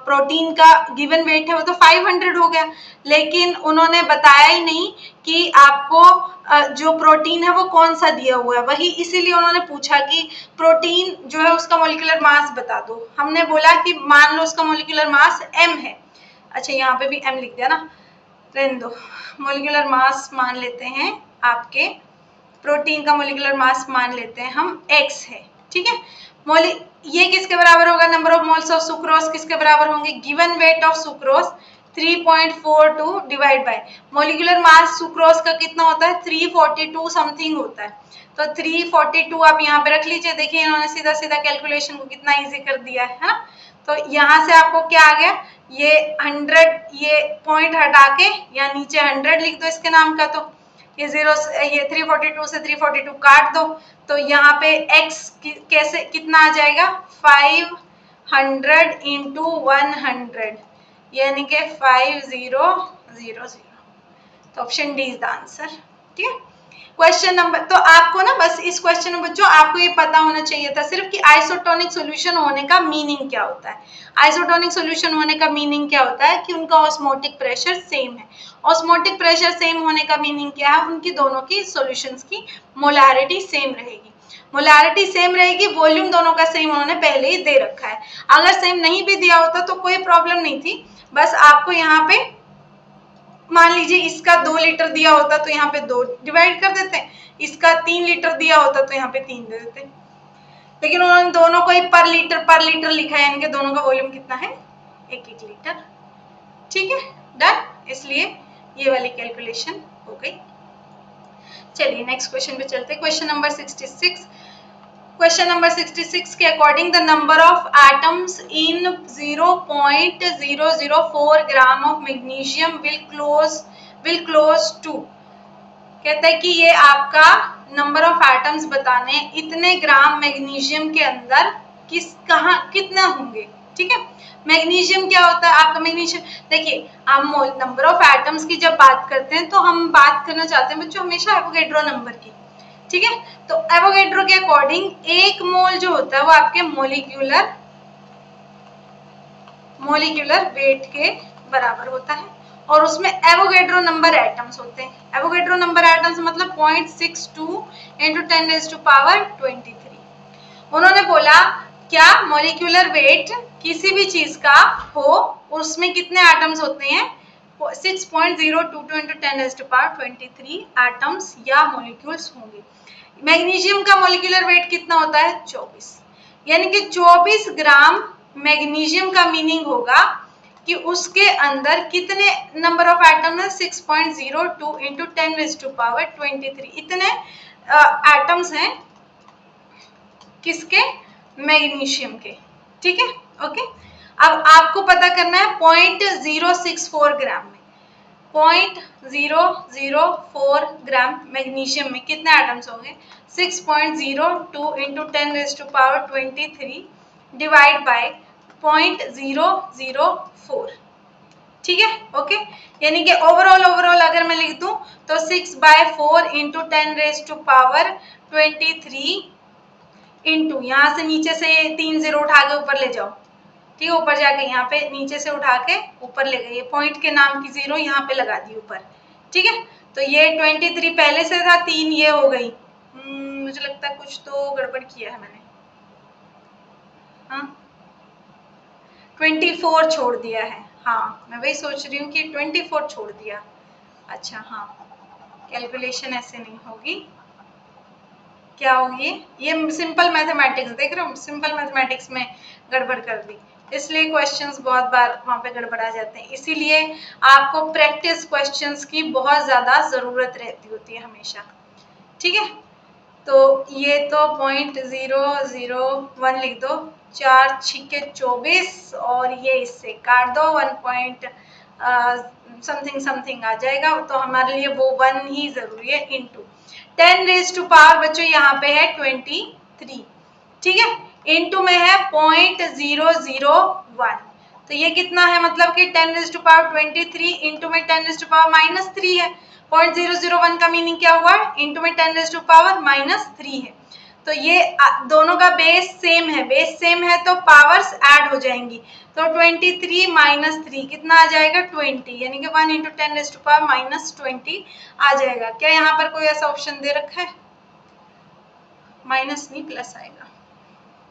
प्रोटीन का गिवन वेट है वो तो 500 हो गया, लेकिन उन्होंने बताया ही नहीं कि आपको जो प्रोटीन है वो कौन सा दिया हुआ है। वही इसीलिए उन्होंने पूछा कि प्रोटीन जो है उसका मॉलिक्यूलर मास बता दो। हमने बोला कि मान लो उसका मॉलिक्यूलर मास m है। अच्छा यहाँ पे भी m लिख दिया ना, रहने दो। मॉलिक्यूलर मास मान लेते हैं आपके प्रोटीन का मॉलिक्यूलर मास मान लेते हैं हम x है, ठीक है। ये किसके बराबर होगा? Number of moles of sucrose किसके बराबर होंगे? Given weight of sucrose 3.42 divide by molecular mass sucrose का कितना होता है 342 समथिंग होता है। तो 342 आप यहाँ पे रख लीजिए। देखिए इन्होंने सीधा सीधा कैलकुलेशन को कितना इजी कर दिया है ना। तो यहाँ से आपको क्या आ गया, ये 100, ये पॉइंट हटा के या नीचे 100 लिख दो इसके नाम का। तो ये 342 से 342 काट दो। तो यहाँ पे x कैसे कितना आ जाएगा 500 इंटू 100 यानी कि 5000। तो option D is the answer. ठीक है। क्वेश्चन नंबर, तो आपको ना बस इस क्वेश्चन में बच्चों आपको ये पता होना चाहिए था सिर्फ कि आइसोटोनिक सॉल्यूशन होने का मीनिंग क्या होता है। आइसोटोनिक सॉल्यूशन होने का मीनिंग क्या होता है कि उनका ऑस्मोटिक प्रेशर सेम है। ऑस्मोटिक प्रेशर सेम होने का मीनिंग क्या है, उनकी दोनों की सॉल्यूशंस की मोलैरिटी सेम रहेगी। मोलैरिटी सेम रहेगी, वॉल्यूम दोनों का सेम उन्होंने पहले ही दे रखा है। अगर सेम नहीं भी दिया होता तो कोई प्रॉब्लम नहीं थी, बस आपको यहाँ पे मान लीजिए इसका 2 लीटर दिया होता तो यहाँ पे 2 डिवाइड कर देते, इसका 3 लीटर दिया होता तो यहाँ पे 3 दे देते। लेकिन उन्होंने दोनों को ही पर लीटर लिखा है, इनके दोनों का वॉल्यूम कितना है 1-1 लीटर। ठीक है, डन। इसलिए ये वाली कैलकुलेशन हो गई। चलिए नेक्स्ट क्वेश्चन पे चलते हैं। Question number 66। क्वेश्चन नंबर 66 के according the number of atoms in 0.004 gram of magnesium will close to. कहता है कि ये आपका नंबर ऑफ एटम्स बताने हैं इतने ग्राम मैग्नीशियम के अंदर कितना होंगे। ठीक है, मैग्नीशियम क्या होता है आपका, मैग्नीशियम देखिए हम नंबर ऑफ एटम्स की जब बात करते हैं तो हम बात करना चाहते हैं बच्चों हमेशा एवोगैड्रो नंबर की। ठीक है, तो एवोगैड्रो के अकॉर्डिंग 1 मोल जो होता है वो आपके मोलिक्यूलर वेट के बराबर होता है और उसमें एवोगैड्रो नंबर एटम्स होते हैं। एवोगैड्रो नंबर एटम्स मतलब 0.62 इंटू 10⁻23। उन्होंने बोला क्या मोलिक्यूलर वेट किसी भी चीज का हो उसमें कितने एटम्स होते हैं 6.022 इंटू 10⁻23 एटम्स या मोलिक्यूल्स होंगे। मैग्नीशियम का मोलिकुलर वेट कितना होता है 24, यानी कि 24 ग्राम मैग्नीशियम का मीनिंग होगा कि उसके अंदर कितने नंबर ऑफ एटम है 6.02 इंटू 10⁻23 इतने एटम्स हैं किसके मैग्नीशियम के। ठीक है, ओके। अब आपको पता करना है 0.064 ग्राम में 0.004 ग्राम मैग्नीशियम में कितने एटम्स होंगे 6.02 इंटू 10⁻23 डिवाइड बाय 0.004। ठीक है, ओके। यानी कि ओवरऑल अगर मैं लिख दूं तो 6/4 इंटू 10⁻23 इंटू यहाँ से नीचे से 3 0 उठा के ऊपर ले जाओ। ठीक है, ऊपर जाके यहाँ पे नीचे से उठा के ऊपर ले गए, पॉइंट के नाम की 0 यहाँ पे लगा दी ऊपर। ठीक है, तो ये 23 पहले से था, 3 ये हो गई। मुझे लगता है कुछ तो गड़बड़ किया है मैंने। हाँ 24 छोड़ दिया है। हाँ मैं वही सोच रही हूँ कि 24 छोड़ दिया। अच्छा हाँ, कैलकुलेशन ऐसे नहीं होगी, क्या होगी ये सिंपल मैथमेटिक्स देख रहे हो, सिंपल मैथमेटिक्स में गड़बड़ कर दी, इसलिए क्वेश्चंस बहुत बार वहां पे गड़बड़ा जाते हैं। इसीलिए आपको प्रैक्टिस क्वेश्चंस की बहुत ज्यादा जरूरत रहती होती है हमेशा। ठीक है, तो ये तो 0.001 लिख दो, 4 छिके 24 और ये इससे काट दो 1 समथिंग आ जाएगा, तो हमारे लिए वो 1 ही जरूरी है। इंटू 10⁻⁴ बच्चों यहाँ पे है 23। ठीक है, इंटू में है 0.001, तो ये कितना है मतलब कि 10⁻23 इंटू में 10⁻³ है। 0.001 का मीनिंग क्या हुआ, इंटू में 10⁻³ है। तो ये दोनों का बेस सेम है तो पावर्स ऐड हो जाएंगी, तो 23 - 3 कितना आ जाएगा 20, यानी कि 1 इंटू 10⁻⁻20 आ जाएगा। क्या यहाँ पर कोई ऐसा ऑप्शन दे रखा है, माइनस नहीं प्लस आएगा,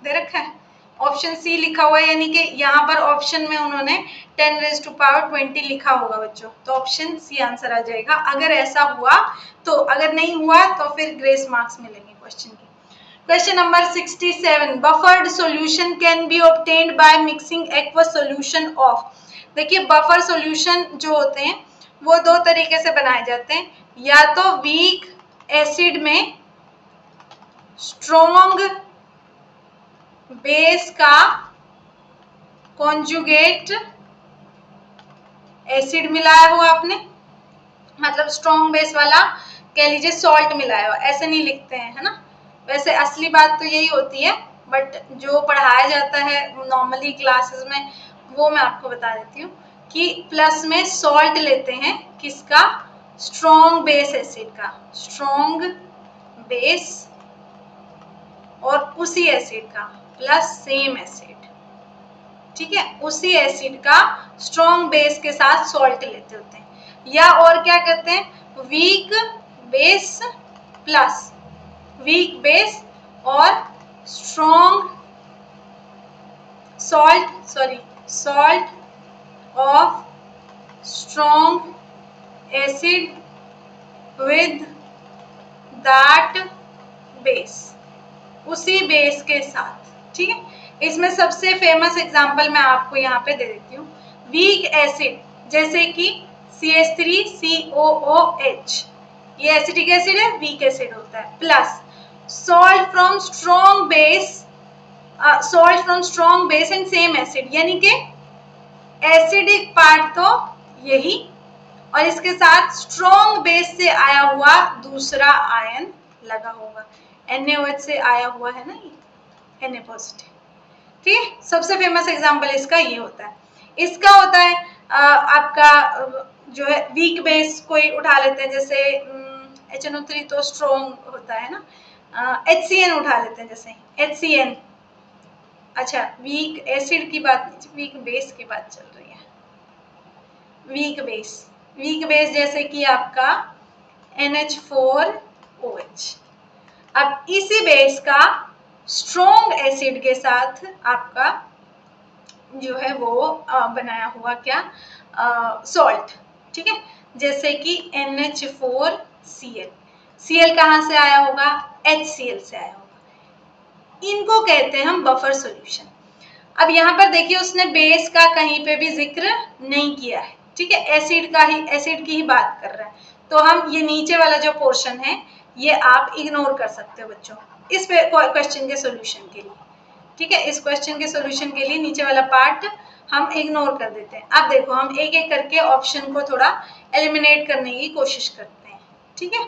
दे रखा है ऑप्शन सी लिखा हुआ है, यानी कि यहाँ पर ऑप्शन में उन्होंने 10⁻20 लिखा होगा बच्चों, तो ऑप्शन सी आंसर आ जाएगा अगर ऐसा हुआ तो। अगर नहीं हुआ तो फिर ग्रेस मार्क्स मिलेंगे क्वेश्चन के। Question number 67, buffered solution can be obtained by mixing aqueous solution of. देखिए बफर सॉल्यूशन जो होते हैं वो दो तरीके से बनाए जाते हैं, या तो वीक एसिड में स्ट्रॉन्ग बेस का कॉन्जुगेट एसिड मिलाया हुआ आपने, मतलब स्ट्रॉन्ग बेस वाला कह लीजिए सॉल्ट मिलाया हुआ, ऐसे नहीं लिखते हैं, है ना। वैसे असली बात तो यही होती है, बट जो पढ़ाया जाता है नॉर्मली क्लासेस में वो मैं आपको बता देती हूँ कि प्लस में सॉल्ट लेते हैं किसका, स्ट्रॉन्ग बेस एसिड का, स्ट्रॉन्ग बेस, और उसी एसिड का प्लस सेम एसिड, ठीक है, उसी एसिड का स्ट्रॉन्ग बेस के साथ सॉल्ट लेते होते हैं। या और क्या कहते हैं, weak base plus weak base और strong salt of strong acid with that base, उसी बेस के साथ, ठीक है। इसमें सबसे फेमस एग्जांपल मैं आपको यहाँ पे दे देती हूँ, वीक एसिड जैसे कि CH3COOH, ये एसिटिक एसिड है, वीक एसिड होता है, plus salt from strong base and same acid, यानी कि एसिडिक पार्ट तो यही और इसके साथ स्ट्रॉन्ग बेस से आया हुआ दूसरा आयन लगा होगा, NaOH से आया हुआ है ना ये Na पॉजिटिव, ठीक है। सबसे फेमस एग्जांपल इसका ये होता है। इसका होता है आपका जो है वीक बेस कोई उठा लेते हैं, जैसे HNO3 तो स्ट्रॉन्ग होता है ना, HCN उठा लेते हैं, जैसे HCN, अच्छा वीक एसिड की बात नहीं, वीक बेस की बात चल रही है। वीक बेस जैसे कि आपका NH4OH, अब इसी बेस का स्ट्रॉन्ग एसिड के साथ आपका जो है वो बनाया हुआ क्या सॉल्ट, ठीक है, जैसे कि NH4Cl, Cl कहाँ से आया होगा, HCl से आया होगा, इनको कहते हैं हम बफर सॉल्यूशन। अब यहाँ पर देखिए उसने बेस का कहीं पे भी जिक्र नहीं किया है, ठीक है, एसिड की ही बात कर रहा है, तो हम ये नीचे वाला जो पोर्शन है ये आप इग्नोर कर सकते हो बच्चों इस क्वेश्चन के सॉल्यूशन के लिए, ठीक है, इस क्वेश्चन के सॉल्यूशन के लिए नीचे वाला पार्ट हम इग्नोर कर देते हैं। अब देखो हम एक एक करके ऑप्शन को थोड़ा एलिमिनेट करने की कोशिश करते हैं, ठीक है।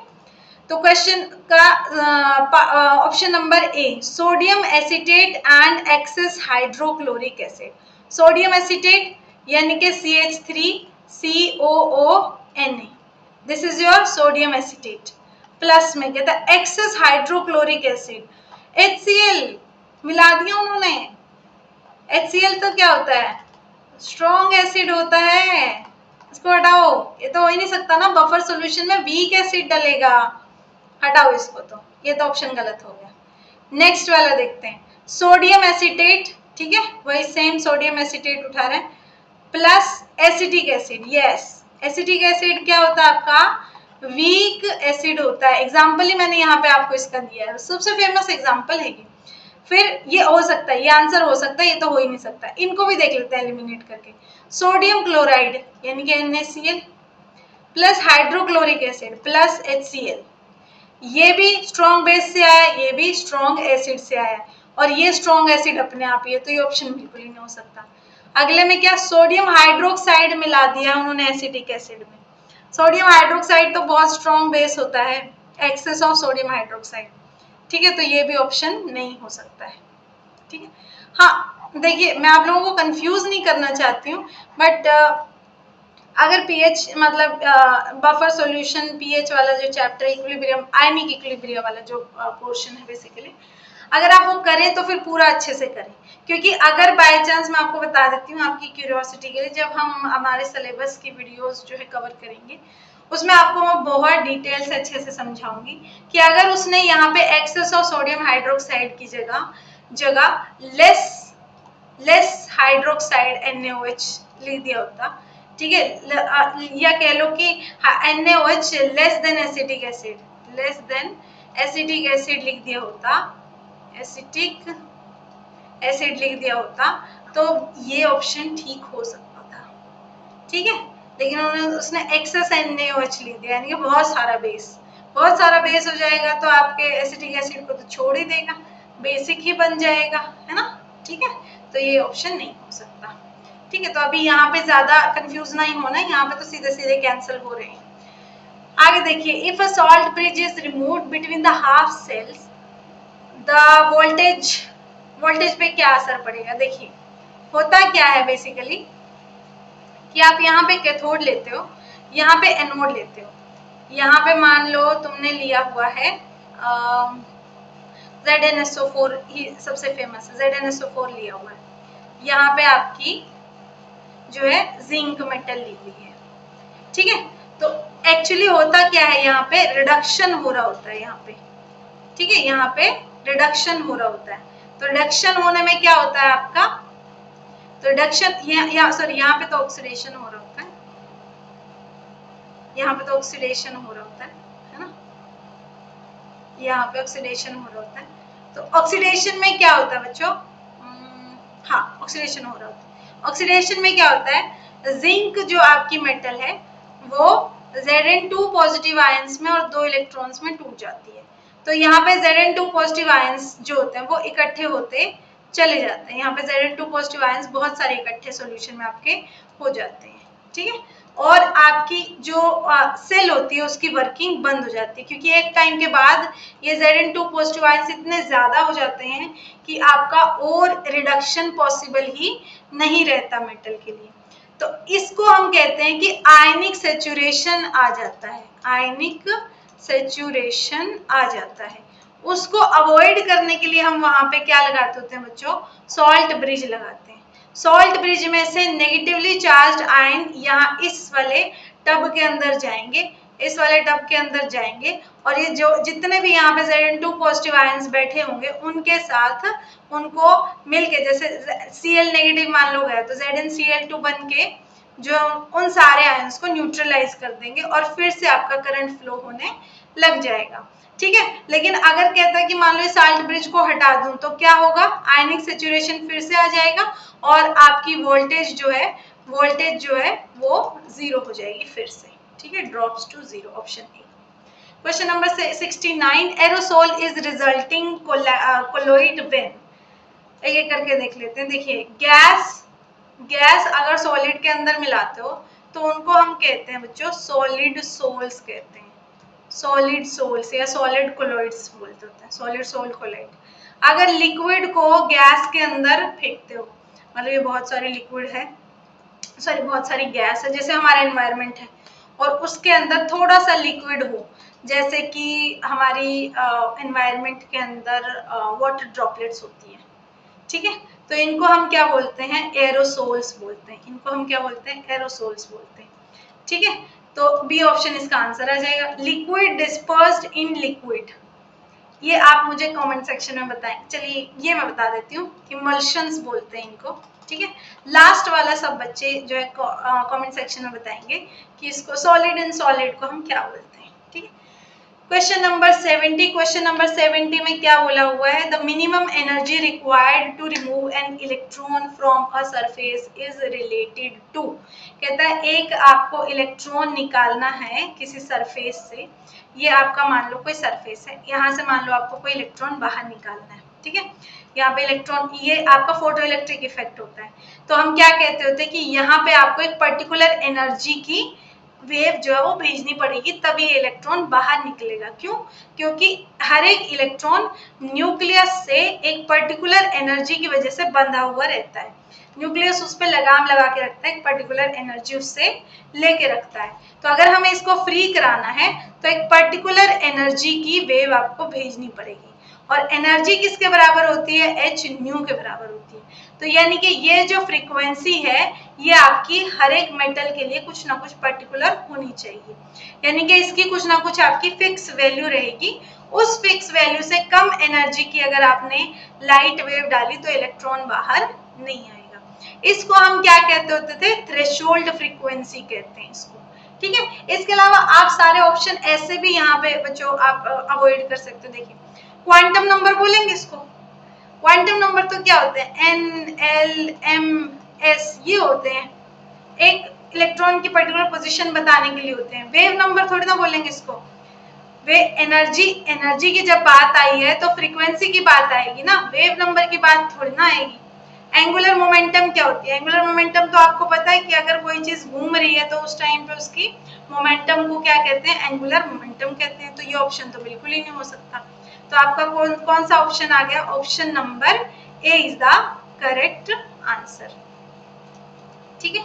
तो क्वेश्चन का option number A, sodium acetate and excess hydrochloric acid, sodium acetate यानी कि CH3COONA, this is your sodium acetate, plus में कहता है एक्सेस हाइड्रोक्लोरिक एसिड, HCl मिला दिया उन्होंने, HCl तो क्या होता है, स्ट्रॉन्ग एसिड होता है, इसको हटाओ, ये तो हो ही नहीं सकता ना, बफर सॉल्यूशन में वीक एसिड डलेगा, हटाओ इसको, तो ये तो ऑप्शन गलत हो गया। नेक्स्ट वाला देखते हैं, सोडियम एसीटेट, ठीक है, वही सेम सोडियम एसीटेट उठा रहे हैं, plus acetic acid, yes acetic acid क्या होता है आपका, वीक एसिड होता है, एग्जाम्पल ही मैंने यहाँ पे आपको इसका दिया है, सबसे फेमस एग्जाम्पल है ये। फिर ये हो सकता है, ये आंसर हो सकता है, ये तो हो ही नहीं सकता, इनको भी देख लेते हैं एलिमिनेट करके, सोडियम क्लोराइड यानी कि NaCl plus hydrochloric acid plus HCl, ये भी स्ट्रॉन्ग बेस से आया, ये भी स्ट्रॉन्ग एसिड से आया, और ये स्ट्रॉन्ग एसिड अपने आप ही है, तो ये ऑप्शन बिल्कुल ही नहीं हो सकता। अगले में क्या, सोडियम हाइड्रोक्साइड मिला दिया उन्होंने एसिटिक एसिड में, सोडियम हाइड्रोक्साइड तो बहुत स्ट्रॉन्ग बेस होता है, एक्सेस ऑफ सोडियम हाइड्रोक्साइड, ठीक है, तो ये भी ऑप्शन नहीं हो सकता है, ठीक है। हाँ देखिए मैं आप लोगों को कंफ्यूज नहीं करना चाहती हूँ, बट अगर पीएच मतलब बफर सॉल्यूशन पीएच वाला जो चैप्टर इक्विलिब्रियम आयनिक इक्विलिब्रियम वाला जो पोर्शन है बेसिकली, अगर आप वो करें तो फिर पूरा अच्छे से करें, क्योंकि अगर बाय चांस मैं आपको बता देती हूँ आपकी क्यूरियोसिटी के लिए, जब हम हमारे सिलेबस की वीडियोस जो है कवर करेंगे उसमें आपको मैं बहुत डिटेल से अच्छे से समझाऊंगी कि अगर उसने यहाँ पे एक्सेस ऑफ सोडियम हाइड्रोक्साइड की जगह लेस हाइड्रोक्साइड NaOH लिख दिया होता, ठीक है, या कह लो कि NaOH less than acetic acid लिख दिया होता, एसिटिक एसिड लिख दिया होता, तो ये ऑप्शन ठीक हो सकता था, ठीक है, लेकिन उसने एक्सेस NaOH ली दिया, यानी कि बहुत सारा बेस हो जाएगा तो आपके एसिटिक एसिड को तो छोड़ ही देगा, बेसिक ही बन जाएगा, है ना। ठीक है, तो ये ऑप्शन नहीं हो सकता। ठीक है, तो अभी यहाँ पे ज्यादा कंफ्यूज नहीं होना, यहाँ पे तो सीधे सीधे कैंसिल हो रहे हैं। आगे देखिए, if a salt bridge is removed between the half cells, the voltage पे क्या असर पड़ेगा। देखिए होता क्या है बेसिकली कि आप यहाँ पे कैथोड लेते हो, यहाँ पे एनोड लेते हो। यहाँ पे मान लो तुमने लिया हुआ है ZnSO4, ही सबसे फेमस है, ZnSO4 लिया हुआ है। यहाँ पे आपकी जो है जिंक मेटल ली हुई है। ठीक है, तो एक्चुअली होता क्या है, यहाँ पे रिडक्शन हो रहा होता है यहाँ पे। ठीक है, यहाँ पे रिडक्शन हो रहा होता है, तो रिडक्शन होने में क्या होता है आपका, तो रिडक्शन यहाँ पे तो ऑक्सीडेशन हो रहा होता है, यहाँ पे तो ऑक्सीडेशन हो रहा होता है ना, यहाँ पे ऑक्सीडेशन हो रहा होता है। तो ऑक्सीडेशन में क्या होता है बच्चों, हाँ ऑक्सीडेशन हो रहा होता है। ऑक्सीडेशन में क्या होता है, जिंक जो आपकी मेटल है वो Zn2 पॉजिटिव आयंस में और 2 इलेक्ट्रॉन्स में टूट जाती है। तो यहाँ पे Zn2 पॉजिटिव आयंस जो होते हैं वो इकट्ठे होते चले जाते हैं। यहाँ पे Zn2 पॉजिटिव आयंस बहुत सारे इकट्ठे सॉल्यूशन में आपके हो जाते हैं। ठीक है, और आपकी जो सेल होती है उसकी वर्किंग बंद हो जाती है, क्योंकि एक टाइम के बाद ये Zn2 पॉजिटिव आयंस इतने ज्यादा हो जाते हैं कि आपका और रिडक्शन पॉसिबल ही नहीं रहता मेटल के लिए। तो इसको हम कहते हैं कि आयनिक सेचुरेशन आ जाता है, आयनिक सेचुरेशन आ जाता है। उसको अवॉइड करने के लिए हम वहां पे क्या लगाते होते हैं बच्चों, सॉल्ट ब्रिज लगाते हैं। सॉल्ट ब्रिज में से नेगेटिवली चार्ज्ड आयन यहाँ इस वाले टब के अंदर जाएंगे, इस वाले टब के अंदर जाएंगे, और ये जो जितने भी यहाँ पे Zn2 पॉजिटिव आयंस बैठे होंगे उनके साथ उनको मिलके, जैसे Cl नेगेटिव मान लो गया तो ZnCl2 बन के जो उन सारे आयंस को न्यूट्रलाइज कर देंगे और फिर से आपका करंट फ्लो होने लग जाएगा। ठीक है, लेकिन अगर कहता है कि मान लो साल्ट ब्रिज को हटा दूं तो क्या होगा, आयनिक सेचुरेशन फिर से आ जाएगा और आपकी वोल्टेज जो है वो 0 हो जाएगी फिर से। ठीक है, drops to 0, option A. Question number 69, aerosol is resulting colloid when. एक एक करके देख लेते हैं। देखिए गैस अगर सॉलिड के अंदर मिलाते हो तो उनको हम कहते हैं बच्चों सॉलिड सोल्स कहते हैं, सॉलिड सोल्स या सॉलिड कोलॉइड्स बोलते होते हैं, सॉलिड सोल कोलॉइड। अगर लिक्विड को गैस के अंदर फेंकते हो, मतलब ये बहुत सारी लिक्विड है, सॉरी बहुत सारी गैस है, जैसे हमारा एनवायरनमेंट है और उसके अंदर थोड़ा सा लिक्विड हो, जैसे कि हमारी एनवायरनमेंट के अंदर वाटर ड्रॉपलेट्स होती है। ठीक है, तो इनको हम क्या बोलते हैं, एरोसोल्स बोलते हैं, इनको हम क्या बोलते हैं, एरोसोल्स बोलते हैं। ठीक है, तो बी ऑप्शन इसका आंसर आ जाएगा। लिक्विड डिस्पर्स्ड इन लिक्विड, ये आप मुझे कमेंट सेक्शन में बताएं। चलिए ये मैं बता देती हूँ, इमल्शंस बोलते हैं इनको। ठीक है, लास्ट वाला सब बच्चे जो है कमेंट सेक्शन में बताएंगे कि इसको सॉलिड इन सॉलिड को हम क्या बोलते हैं। ठीक है, क्वेश्चन नंबर 70 में क्या बोला हुआ है, the minimum energy required to remove an electron from a surface is related to. कहता है एक आपको इलेक्ट्रॉन निकालना है किसी सरफेस से, ये आपका मान लो कोई सरफेस है, यहाँ से मान लो आपको कोई इलेक्ट्रॉन बाहर निकालना है। ठीक है, यहाँ पे इलेक्ट्रॉन, ये आपका फोटो इलेक्ट्रिक इफेक्ट होता है। तो हम क्या कहते होते हैं कि यहाँ पे आपको एक पर्टिकुलर एनर्जी की वेव जो है वो भेजनी पड़ेगी, तभी ये इलेक्ट्रॉन बाहर निकलेगा। क्यों, क्योंकि हर एक इलेक्ट्रॉन न्यूक्लियस से एक पर्टिकुलर एनर्जी की वजह से बंधा हुआ रहता है। न्यूक्लियस उस पर लगाम लगा के रखता है, एक पर्टिकुलर एनर्जी उससे लेके रखता है। तो अगर हमें इसको फ्री कराना है तो एक पर्टिकुलर एनर्जी की वेव आपको भेजनी पड़ेगी, और एनर्जी किसके बराबर होती है, एच न्यू के बराबर होती है। तो यानी कि ये जो फ्रीक्वेंसी है ये आपकी हर एक मेटल के लिए कुछ ना कुछ पर्टिकुलर होनी चाहिए, यानी कि इसकी कुछ ना कुछ आपकी फिक्स वैल्यू रहेगी। उस फिक्स वैल्यू से कम एनर्जी की अगर आपने लाइट वेव डाली तो इलेक्ट्रॉन बाहर नहीं आएगा। इसको हम क्या कहते होते थे, थ्रेशोल्ड फ्रीक्वेंसी कहते हैं इसको। ठीक है, इसके अलावा आप सारे ऑप्शन ऐसे भी यहाँ पे बच्चों आप अवॉइड कर सकते हो। देखिए क्वांटम नंबर बोलेंगे इसको, क्वांटम नंबर तो क्या होते हैं, N, L, M, S ये होते हैं। एक इलेक्ट्रॉन की पर्टिकुलर पोजीशन बताने के लिए होते हैं। वेव नंबर थोड़ी ना बोलेंगे इसको। वे एनर्जी की जब बात आई है तो फ्रीक्वेंसी की बात आएगी ना, वेव नंबर की बात थोड़ी ना आएगी। एंगुलर मोमेंटम क्या होती है? एंगुलर मोमेंटम तो आपको पता है कि अगर कोई चीज घूम रही है तो उस टाइम पे उसकी मोमेंटम को क्या कहते हैं? एंगुलर मोमेंटम कहते हैं। तो ये ऑप्शन तो बिल्कुल ही नहीं हो सकता। तो आपका कौन सा ऑप्शन आ गया? Option number A is the correct answer. ठीक है,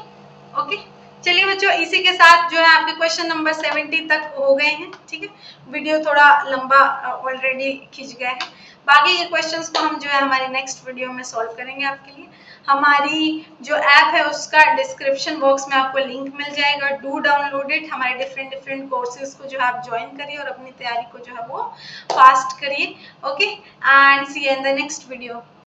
ओके। चलिए बच्चों, इसी के साथ जो है आपके क्वेश्चन नंबर 70 तक हो गए हैं। ठीक है, वीडियो थोड़ा लंबा ऑलरेडी खिंच गया है। बाकी के क्वेश्चंस को हम जो है हमारी नेक्स्ट वीडियो में सॉल्व करेंगे आपके लिए। हमारी जो ऐप है उसका डिस्क्रिप्शन बॉक्स में आपको लिंक मिल जाएगा, डू डाउनलोड इट। हमारे डिफरेंट कोर्सेज को जो है आप ज्वाइन करिए और अपनी तैयारी को जो है वो फास्ट करिए। Okay, and see you in the next video.